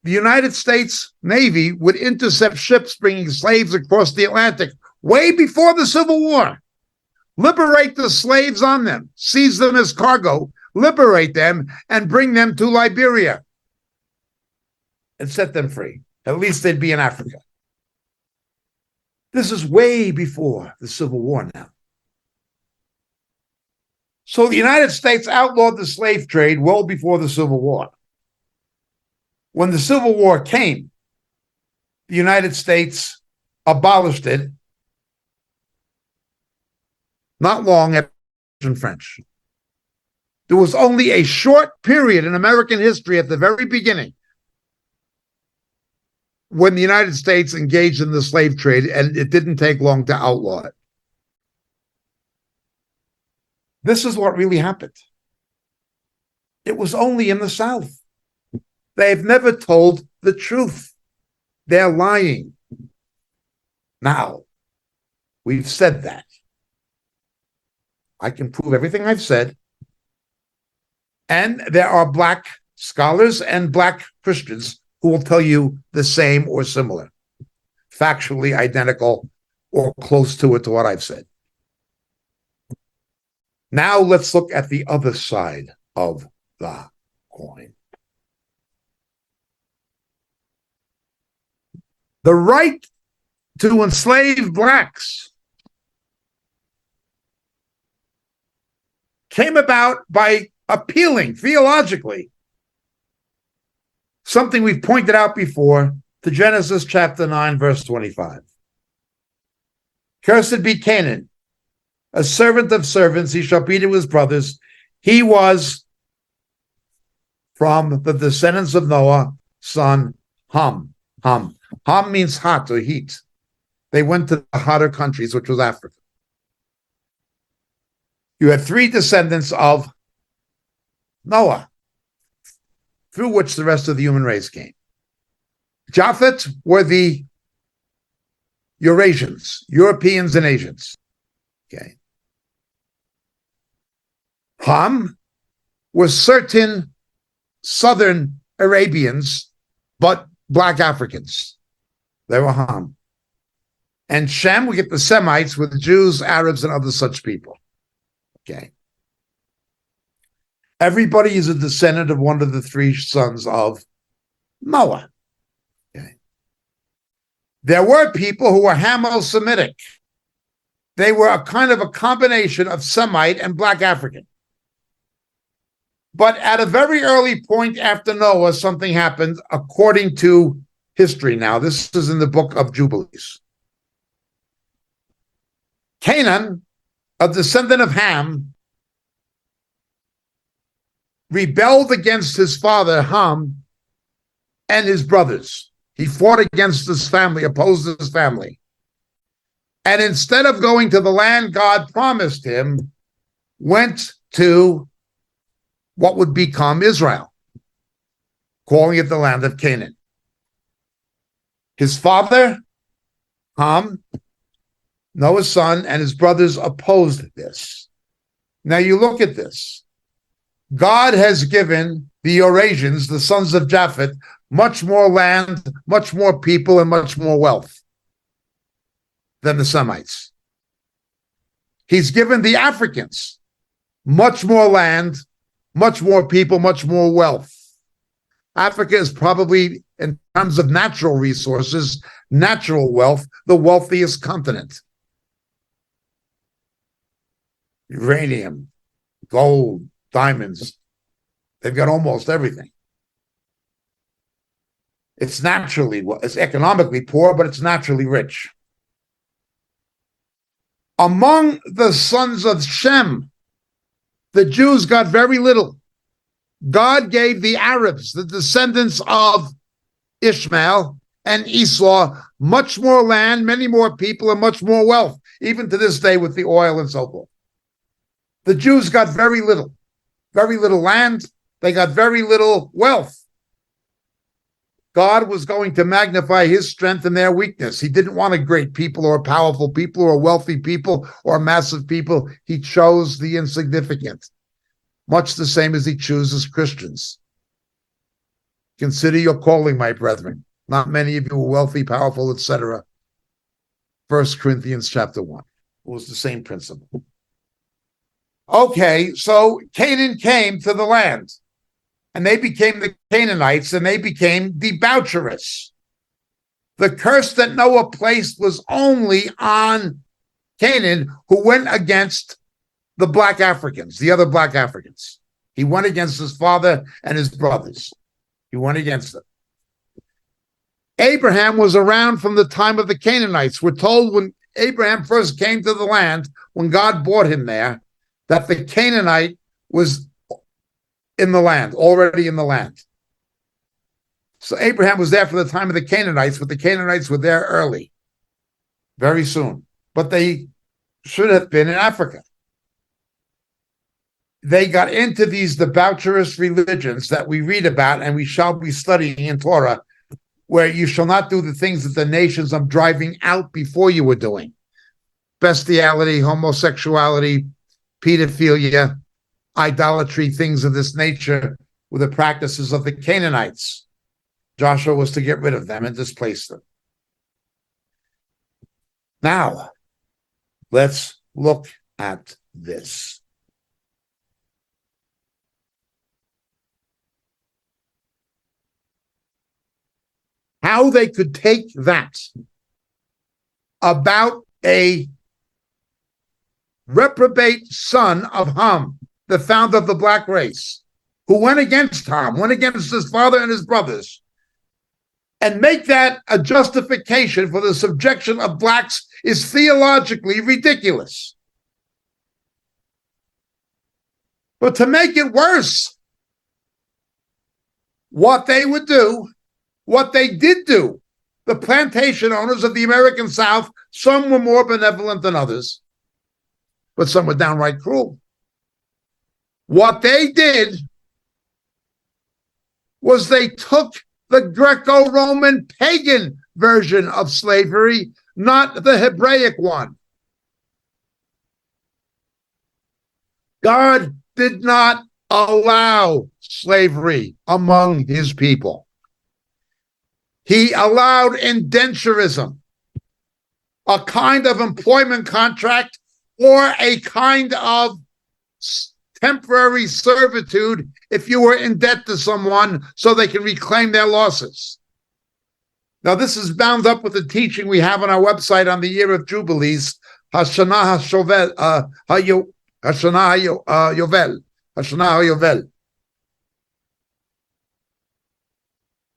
The United States Navy would intercept ships bringing slaves across the Atlantic way before the Civil War, liberate the slaves on them, seize them as cargo, liberate them, and bring them to Liberia and set them free. At least they'd be in Africa. This is way before the Civil War now. So the United States outlawed the slave trade well before the Civil War. When the Civil War came, the United States abolished it not long after French. There was only a short period in American history at the very beginning when the United States engaged in the slave trade, and it didn't take long to outlaw it. This is what really happened. It was only in the South. They've never told the truth. They're lying. Now, we've said that. I can prove everything I've said. And there are black scholars and black Christians who will tell you the same or similar, factually identical or close to it to what I've said. Now let's look at the other side of the coin. The right to enslave blacks came about by appealing theologically, something we've pointed out before, to Genesis chapter 9, verse 25. Cursed be Canaan, a servant of servants, he shall be to his brothers. He was from the descendants of Noah, son Ham. Ham means hot or heat. They went to the hotter countries, which was Africa. You had three descendants of Noah, through which the rest of the human race came. Japhet were the Eurasians, Europeans and Asians. Okay. Ham were certain southern Arabians, but black Africans. They were Ham. And Shem, we get the Semites with the Jews, Arabs, and other such people. Okay. Everybody is a descendant of one of the three sons of Noah. Okay. There were people who were Hamo-Semitic. They were a kind of a combination of Semite and black African. But at a very early point after Noah, something happened according to history now. This is in the book of Jubilees. Canaan, a descendant of Ham, rebelled against his father, Ham, and his brothers. He fought against his family, opposed his family. And instead of going to the land God promised him, went to what would become Israel, calling it the land of Canaan. His father, Ham, Noah's son, and his brothers opposed this. Now you look at this. God has given the Eurasians, the sons of Japhet, much more land, much more people, and much more wealth than the Semites. He's given the Africans much more land, much more people, much more wealth. Africa is probably, in terms of natural resources, natural wealth, the wealthiest continent. Uranium, gold, diamonds. They've got almost everything. It's economically poor, but it's naturally rich. Among the sons of Shem, the Jews got very little. God gave the Arabs, the descendants of Ishmael and Esau, much more land, many more people, and much more wealth, even to this day with the oil and so forth. The Jews got very little land. They got very little wealth. God was going to magnify his strength and their weakness. He didn't want a great people or powerful people or wealthy people or massive people. He chose the insignificant, much the same as he chooses Christians. Consider your calling, my brethren. Not many of you are wealthy, powerful, etc. 1 Corinthians chapter 1. It was the same principle. Okay, so Canaan came to the land, and they became the Canaanites, and they became debaucherous. The curse that Noah placed was only on Canaan, who went against the black Africans, the other black Africans. He went against his father and his brothers. He went against them. Abraham was around from the time of the Canaanites. We're told when Abraham first came to the land, when God brought him there, that the Canaanite was in the land, already in the land. So Abraham was there for the time of the Canaanites, but the Canaanites were there early, very soon. But they should have been in Africa. They got into these debaucherous religions that we read about and we shall be studying in Torah, where you shall not do the things that the nations I'm driving out before you were doing. Bestiality, homosexuality, pedophilia, idolatry, things of this nature were the practices of the Canaanites. Joshua was to get rid of them and displace them. Now, let's look at this. How they could take that about a reprobate son of Ham, the founder of the black race, who went against Ham, went against his father and his brothers, and make that a justification for the subjection of blacks is theologically ridiculous. But to make it worse, what they would do, what they did do, the plantation owners of the American South, some were more benevolent than others, but some were downright cruel. What they did was they took the Greco-Roman pagan version of slavery, not the Hebraic one. God did not allow slavery among his people. He allowed indenturism, a kind of employment contract or a kind of temporary servitude if you were in debt to someone so they can reclaim their losses. Now, this is bound up with the teaching we have on our website on the year of Jubilees, Hashanah Yovel.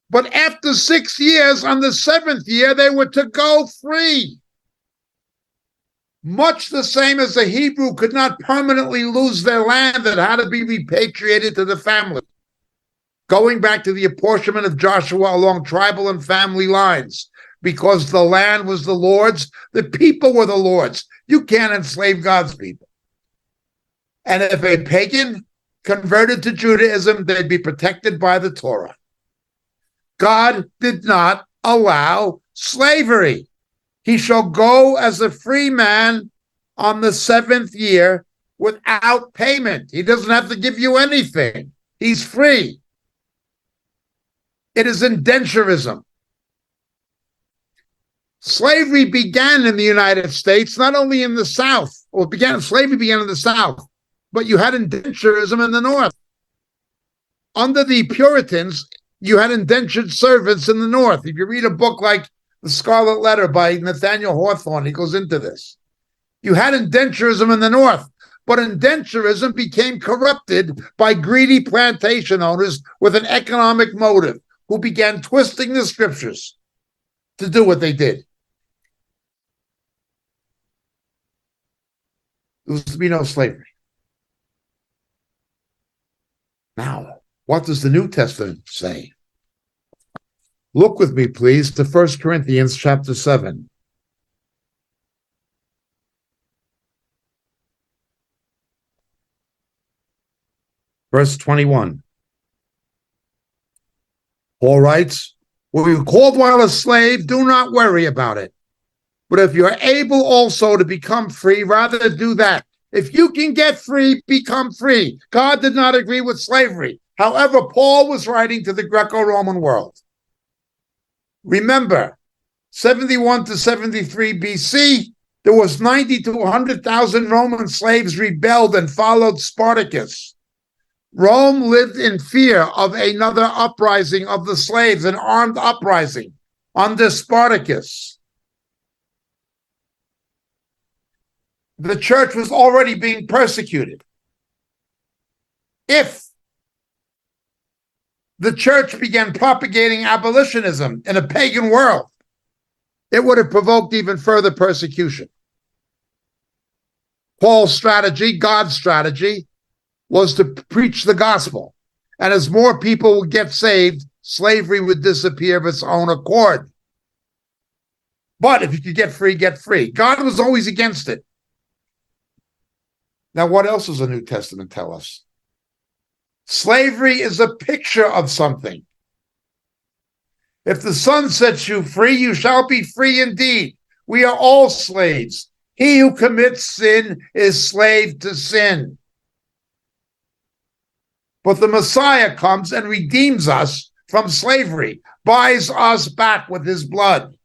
But after 6 years, on the 7th year, they were to go free. Much the same as a Hebrew could not permanently lose their land that had to be repatriated to the family. Going back to the apportionment of Joshua along tribal and family lines, because the land was the Lord's, the people were the Lord's. You can't enslave God's people. And if a pagan converted to Judaism, they'd be protected by the Torah. God did not allow slavery. He shall go as a free man on the 7th year without payment. He doesn't have to give you anything. He's free. It is indenturism. Slavery began in the United States, not only in the South. Slavery began in the South, but you had indenturism in the North. Under the Puritans, you had indentured servants in the North. If you read a book like The Scarlet Letter by Nathaniel Hawthorne, he goes into this. You had indenturism in the North, but indenturism became corrupted by greedy plantation owners with an economic motive who began twisting the scriptures to do what they did. There was to be no slavery. Now, what does the New Testament say? Look with me, please, to 1 Corinthians chapter 7. Verse 21. Paul writes, "Were you called while a slave? Do not worry about it. But if you're able also to become free, rather do that. If you can get free, become free." God did not agree with slavery. However, Paul was writing to the Greco-Roman world. Remember, 71 to 73 BC, there was 90 to 100,000 Roman slaves rebelled and followed Spartacus. Rome lived in fear of another uprising of the slaves, an armed uprising under Spartacus. The church was already being persecuted. If the church began propagating abolitionism in a pagan world, it would have provoked even further persecution. Paul's strategy, God's strategy, was to preach the gospel. And as more people would get saved, slavery would disappear of its own accord. But if you could get free, get free. God was always against it. Now, what else does the New Testament tell us? Slavery is a picture of something. If the Son sets you free, you shall be free indeed. We are all slaves. He who commits sin is slave to sin. But the Messiah comes and redeems us from slavery, buys us back with his blood.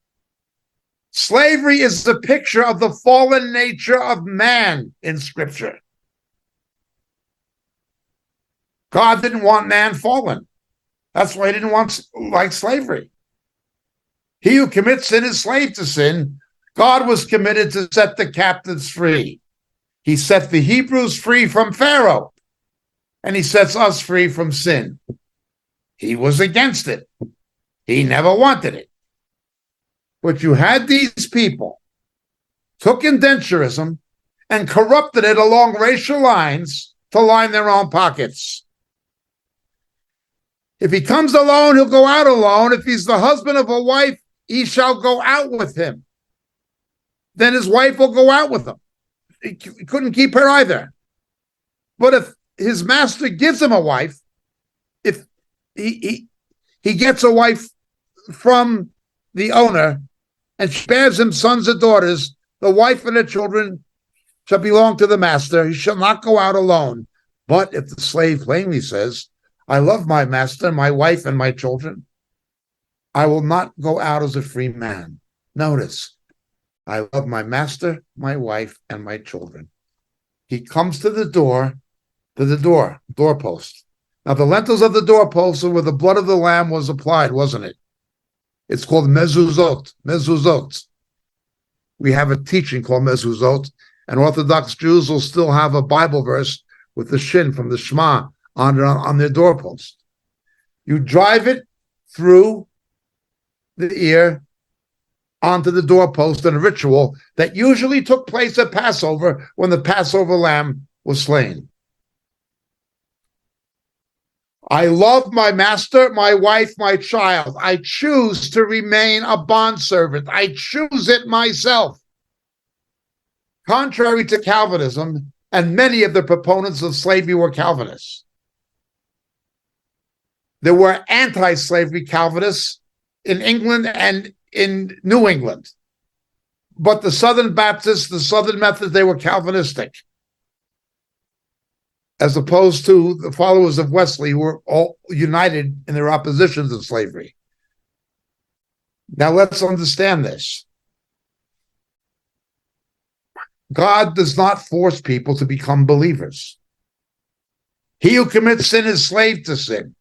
Slavery is the picture of the fallen nature of man in Scripture. God didn't want man fallen. That's why he didn't want slavery. He who commits sin is slave to sin. God was committed to set the captives free. He set the Hebrews free from Pharaoh, and he sets us free from sin. He was against it. He never wanted it. But you had these people, took indenturism, and corrupted it along racial lines to line their own pockets. If he comes alone, he'll go out alone. If he's the husband of a wife, he shall go out with him. Then his wife will go out with him. He couldn't keep her either. But if his master gives him a wife, if he he gets a wife from the owner and she bears him sons and daughters, the wife and the children shall belong to the master. He shall not go out alone. But if the slave plainly says, I love my master, my wife, and my children, I will not go out as a free man. Notice, I love my master, my wife, and my children. He comes to the doorpost. Now, the lentils of the doorpost are where the blood of the lamb was applied, wasn't it? It's called mezuzot. We have a teaching called mezuzot, and Orthodox Jews will still have a Bible verse with the shin from the Shema on their doorpost. You drive it through the ear onto the doorpost in a ritual that usually took place at Passover when the Passover lamb was slain. I love my master, my wife, my child. I choose to remain a bondservant. I choose it myself. Contrary to Calvinism, and many of the proponents of slavery were Calvinists. There were anti-slavery Calvinists in England and in New England. But the Southern Baptists, the Southern Methodists, they were Calvinistic, as opposed to the followers of Wesley, who were all united in their opposition to slavery. Now let's understand this. God does not force people to become believers. He who commits sin is slave to sin.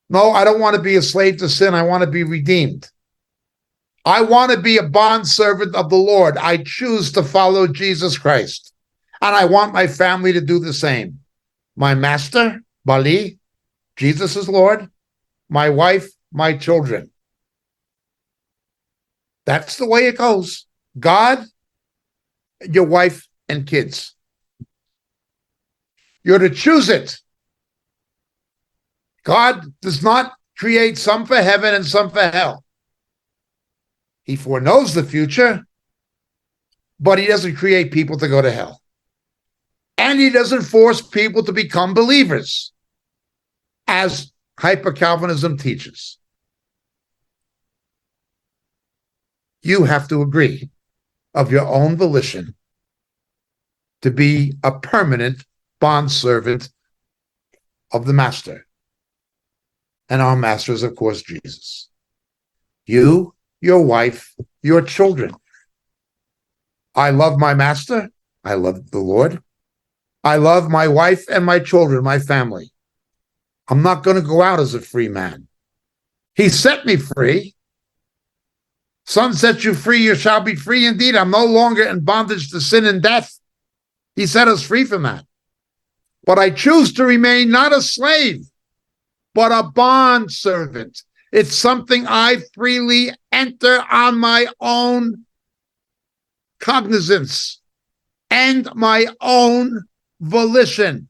No, I don't want to be a slave to sin. I want to be redeemed. I want to be a bondservant of the Lord. I choose to follow Jesus Christ. And I want my family to do the same. My master, Bali, Jesus is Lord. My wife, my children. That's the way it goes. God, your wife, and kids. You're to choose it. God does not create some for heaven and some for hell. He foreknows the future, but he doesn't create people to go to hell. And he doesn't force people to become believers, as hyper-Calvinism teaches. You have to agree of your own volition to be a permanent bondservant of the master. And our master is, of course, Jesus. You, your wife, your children. I love my master. I love the Lord. I love my wife and my children, my family. I'm not going to go out as a free man. He set me free. Son sets you free, you shall be free indeed. I'm no longer in bondage to sin and death. He set us free from that. But I choose to remain not a slave, but a bondservant. It's something I freely enter on my own cognizance and my own volition.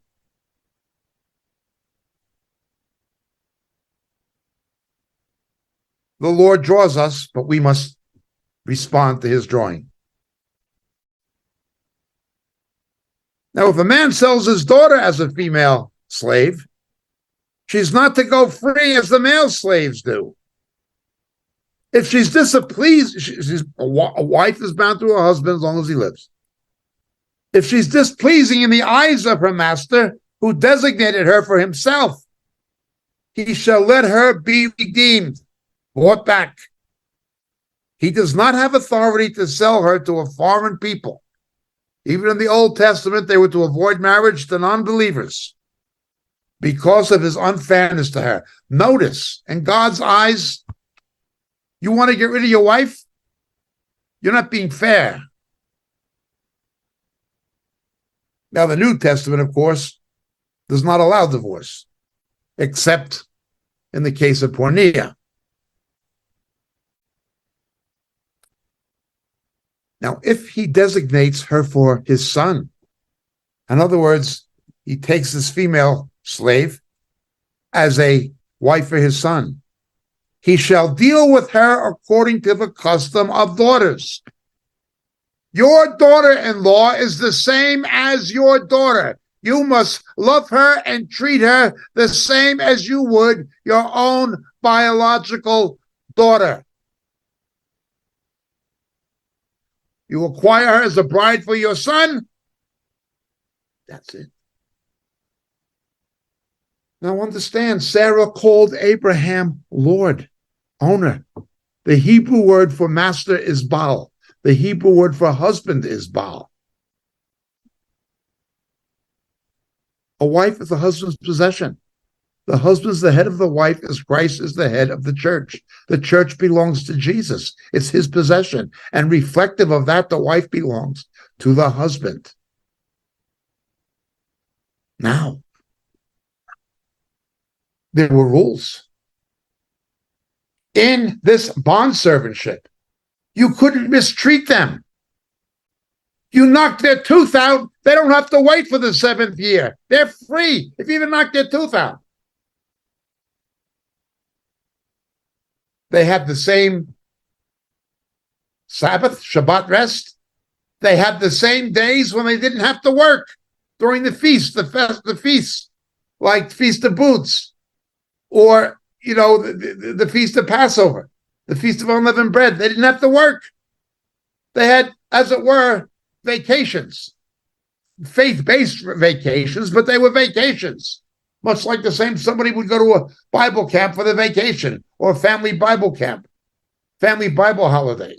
The Lord draws us, but we must respond to his drawing. Now, if a man sells his daughter as a female slave, she's not to go free as the male slaves do. If she's displeased, a wife is bound to her husband as long as he lives. If she's displeasing in the eyes of her master, who designated her for himself, he shall let her be redeemed, bought back. He does not have authority to sell her to a foreign people. Even in the Old Testament, they were to avoid marriage to non-believers because of his unfairness to her. Notice, in God's eyes, you want to get rid of your wife? You're not being fair. Now, the New Testament, of course, does not allow divorce, except in the case of porneia. Now, if he designates her for his son, in other words, he takes this female slave as a wife for his son, he shall deal with her according to the custom of daughters. Your daughter-in-law is the same as your daughter. You must love her and treat her the same as you would your own biological daughter. You acquire her as a bride for your son. That's it. Now understand, Sarah called Abraham Lord, owner. The Hebrew word for master is Baal. The Hebrew word for husband is Baal. A wife is a husband's possession. The husband's the head of the wife as Christ is the head of the church. The church belongs to Jesus. It's his possession. And reflective of that, the wife belongs to the husband. Now, there were rules. In this bondservantship, you couldn't mistreat them. You knock their tooth out, they don't have to wait for the 7th year. They're free if you even knock their tooth out. They had the same Sabbath, Shabbat rest. They had the same days when they didn't have to work during the feast, the feasts, like Feast of Booths, or, the Feast of Passover, the Feast of Unleavened Bread. They didn't have to work. They had, as it were, vacations, faith-based vacations, but they were vacations. Much like the same somebody would go to a Bible camp for the vacation or a family Bible camp, family Bible holiday.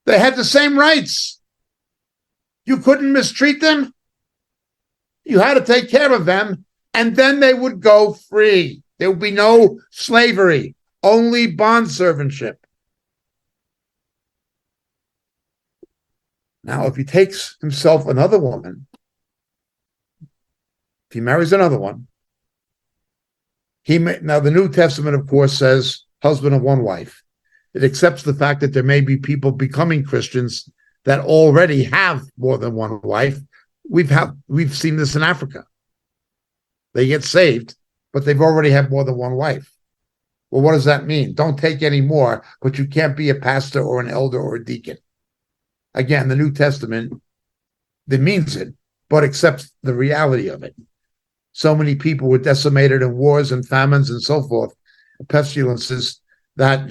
They had the same rights. You couldn't mistreat them. You had to take care of them, and then they would go free. There would be no slavery, only bondservantship. Now, if he takes himself another woman, if he marries another one, now the New Testament, of course, says husband of one wife. It accepts the fact that there may be people becoming Christians that already have more than one wife. We've seen this in Africa. They get saved, but they've already had more than one wife. Well, what does that mean? Don't take any more, but you can't be a pastor or an elder or a deacon. Again, the New Testament, that means it, but accepts the reality of it. So many people were decimated in wars and famines and so forth, pestilences, that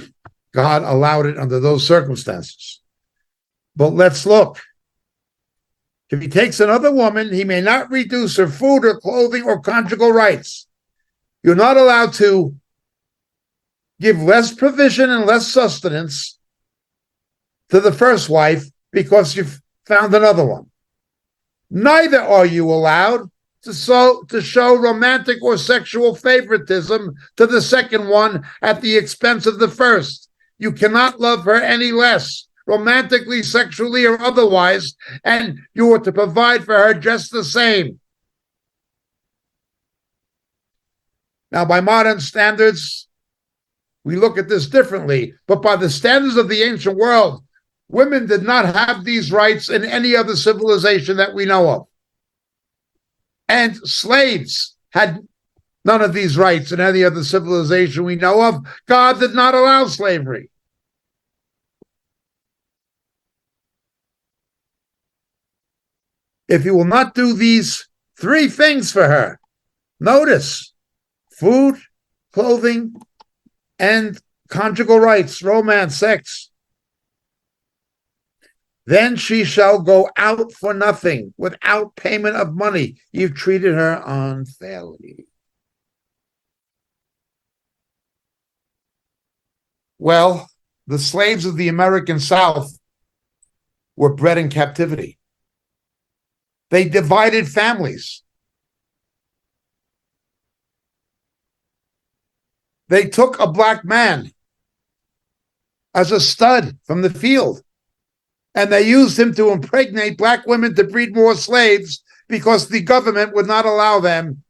God allowed it under those circumstances. But let's look. If he takes another woman, he may not reduce her food or clothing or conjugal rights. You're not allowed to give less provision and less sustenance to the first wife because you've found another one. Neither are you allowed to show romantic or sexual favoritism to the second one at the expense of the first. You cannot love her any less, romantically, sexually, or otherwise, and you are to provide for her just the same. Now, by modern standards, we look at this differently, but by the standards of the ancient world, women did not have these rights in any other civilization that we know of. And slaves had none of these rights in any other civilization we know of. God did not allow slavery. If you will not do these 3 things for her, notice, food, clothing, and conjugal rights, romance, sex, then she shall go out for nothing, without payment of money. You've treated her unfairly. Well, the slaves of the American South were bred in captivity. They divided families. They took a black man as a stud from the field, and they used him to impregnate black women to breed more slaves because the government would not allow them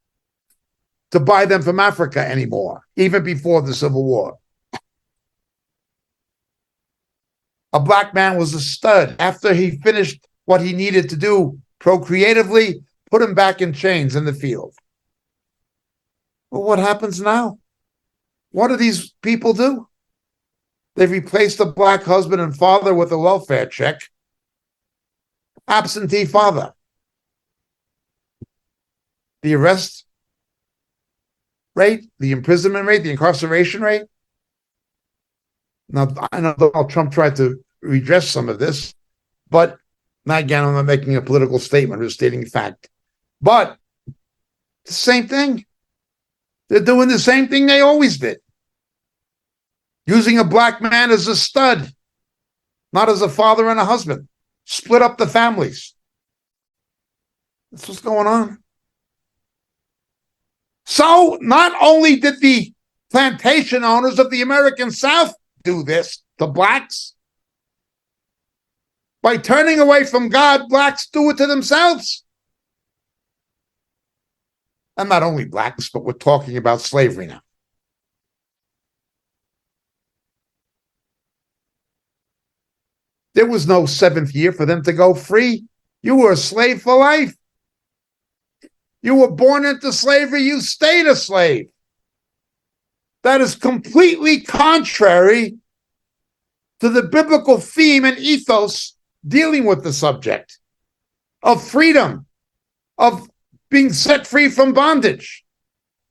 to buy them from Africa anymore, even before the Civil War. A black man was a stud. After he finished what he needed to do procreatively, put him back in chains in the field. Well, what happens now? What do these people do? They've replaced the black husband and father with a welfare check. Absentee father. The arrest rate, the imprisonment rate, the incarceration rate. Now, I know Donald Trump tried to redress some of this, but not again, I'm not making a political statement, I'm just stating fact. But the same thing. They're doing the same thing they always did. Using a black man as a stud, not as a father and a husband. Split up the families. That's what's going on. So not only did the plantation owners of the American South do this to blacks, by turning away from God, blacks do it to themselves. And not only blacks, but we're talking about slavery now. There was no 7th year for them to go free. You were a slave for life. You were born into slavery. You stayed a slave. That is completely contrary to the biblical theme and ethos dealing with the subject of freedom, of being set free from bondage.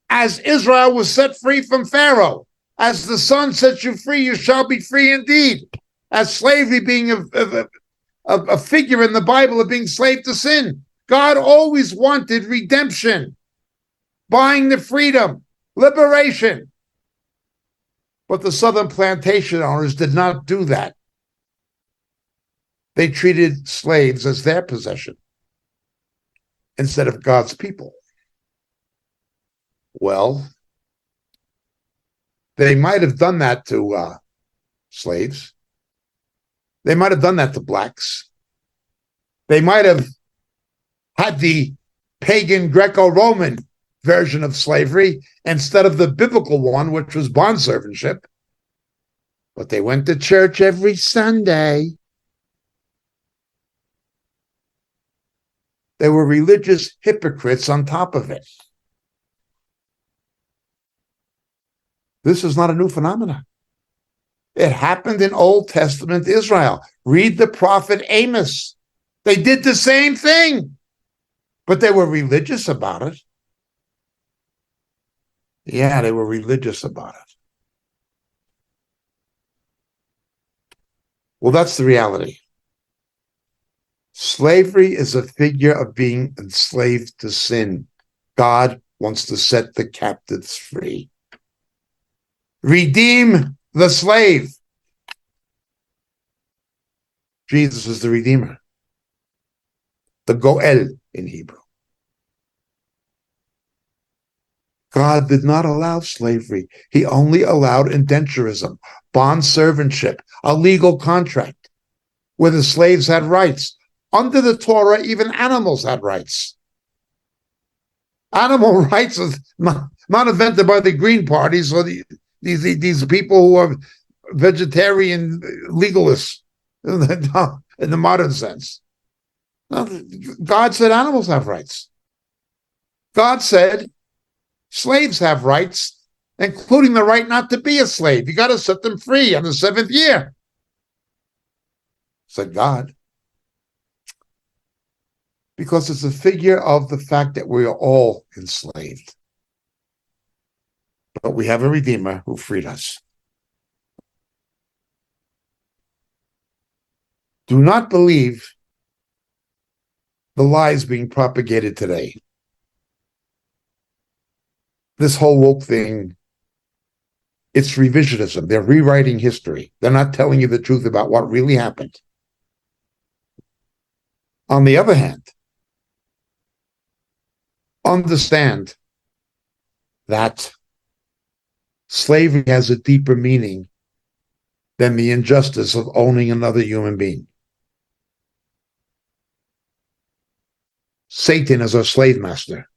As Israel was set free from Pharaoh, as the Son sets you free, you shall be free indeed. As slavery being a figure in the Bible of being slave to sin. God always wanted redemption, buying the freedom, liberation. But the southern plantation owners did not do that. They treated slaves as their possession instead of God's people. Well, they might have done that to slaves. They might have done that to blacks. They might have had the pagan Greco-Roman version of slavery instead of the biblical one, which was bondservantship. But they went to church every Sunday. They were religious hypocrites on top of it. This is not a new phenomenon. It happened in Old Testament Israel. Read the prophet Amos. They did the same thing, but they were religious about it. Yeah, they were religious about it. Well, that's the reality. Slavery is a figure of being enslaved to sin. God wants to set the captives free. Redeem the slave. Jesus is the Redeemer. The Goel in Hebrew. God did not allow slavery. He only allowed indenturism, bond servantship, a legal contract where the slaves had rights. Under the Torah, even animals had rights. Animal rights is not invented by the Green parties or these people who are vegetarian legalists in the modern sense. No, God said animals have rights. God said slaves have rights, including the right not to be a slave. You got to set them free on the 7th year, said God. Because it's a figure of the fact that we are all enslaved. But we have a Redeemer who freed us. Do not believe the lies being propagated today. This whole woke thing, it's revisionism. They're rewriting history. They're not telling you the truth about what really happened. On the other hand, understand that slavery has a deeper meaning than the injustice of owning another human being. Satan is our slave master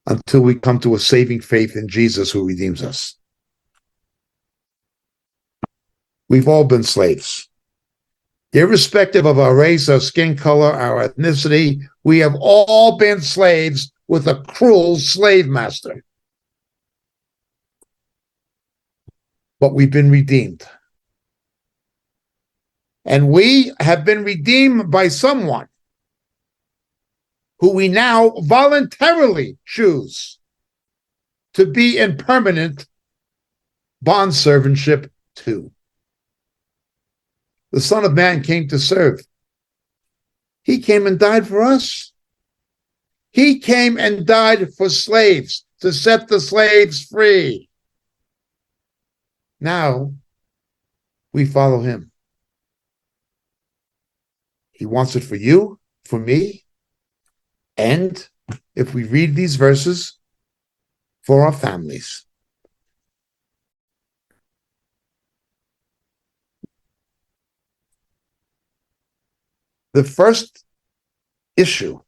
until we come to a saving faith in Jesus who redeems us. We've all been slaves. Irrespective of our race, our skin color, our ethnicity, we have all been slaves with a cruel slave master. But we've been redeemed. And we have been redeemed by someone who we now voluntarily choose to be in permanent bondservantship too. The Son of Man came to serve. He came and died for us. He came and died for slaves, to set the slaves free. Now, we follow him. He wants it for you, for me, and if we read these verses, for our families. The first issue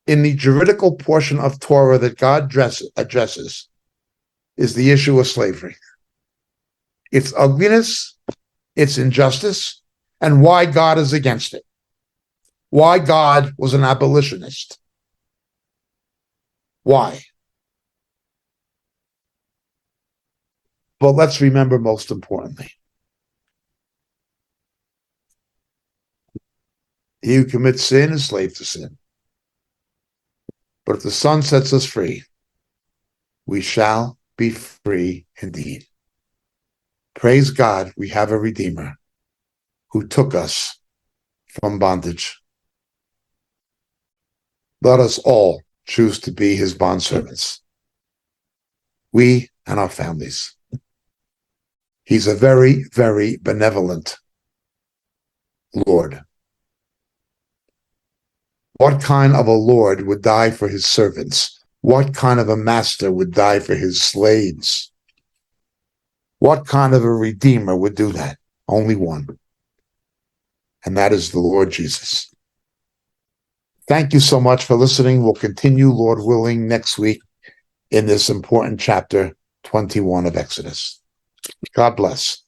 in the juridical portion of Torah that God addresses is the issue of slavery. Its ugliness, its injustice, and why God is against it. Why God was an abolitionist. Why? But let's remember most importantly, he who commits sin is slave to sin. But if the Son sets us free, we shall be free indeed. Praise God, we have a Redeemer who took us from bondage. Let us all choose to be his bondservants. We and our families. He's a very, very benevolent Lord. What kind of a Lord would die for his servants? What kind of a master would die for his slaves? What kind of a Redeemer would do that? Only one. And that is the Lord Jesus. Thank you so much for listening. We'll continue, Lord willing, next week in this important chapter 21 of Exodus. God bless.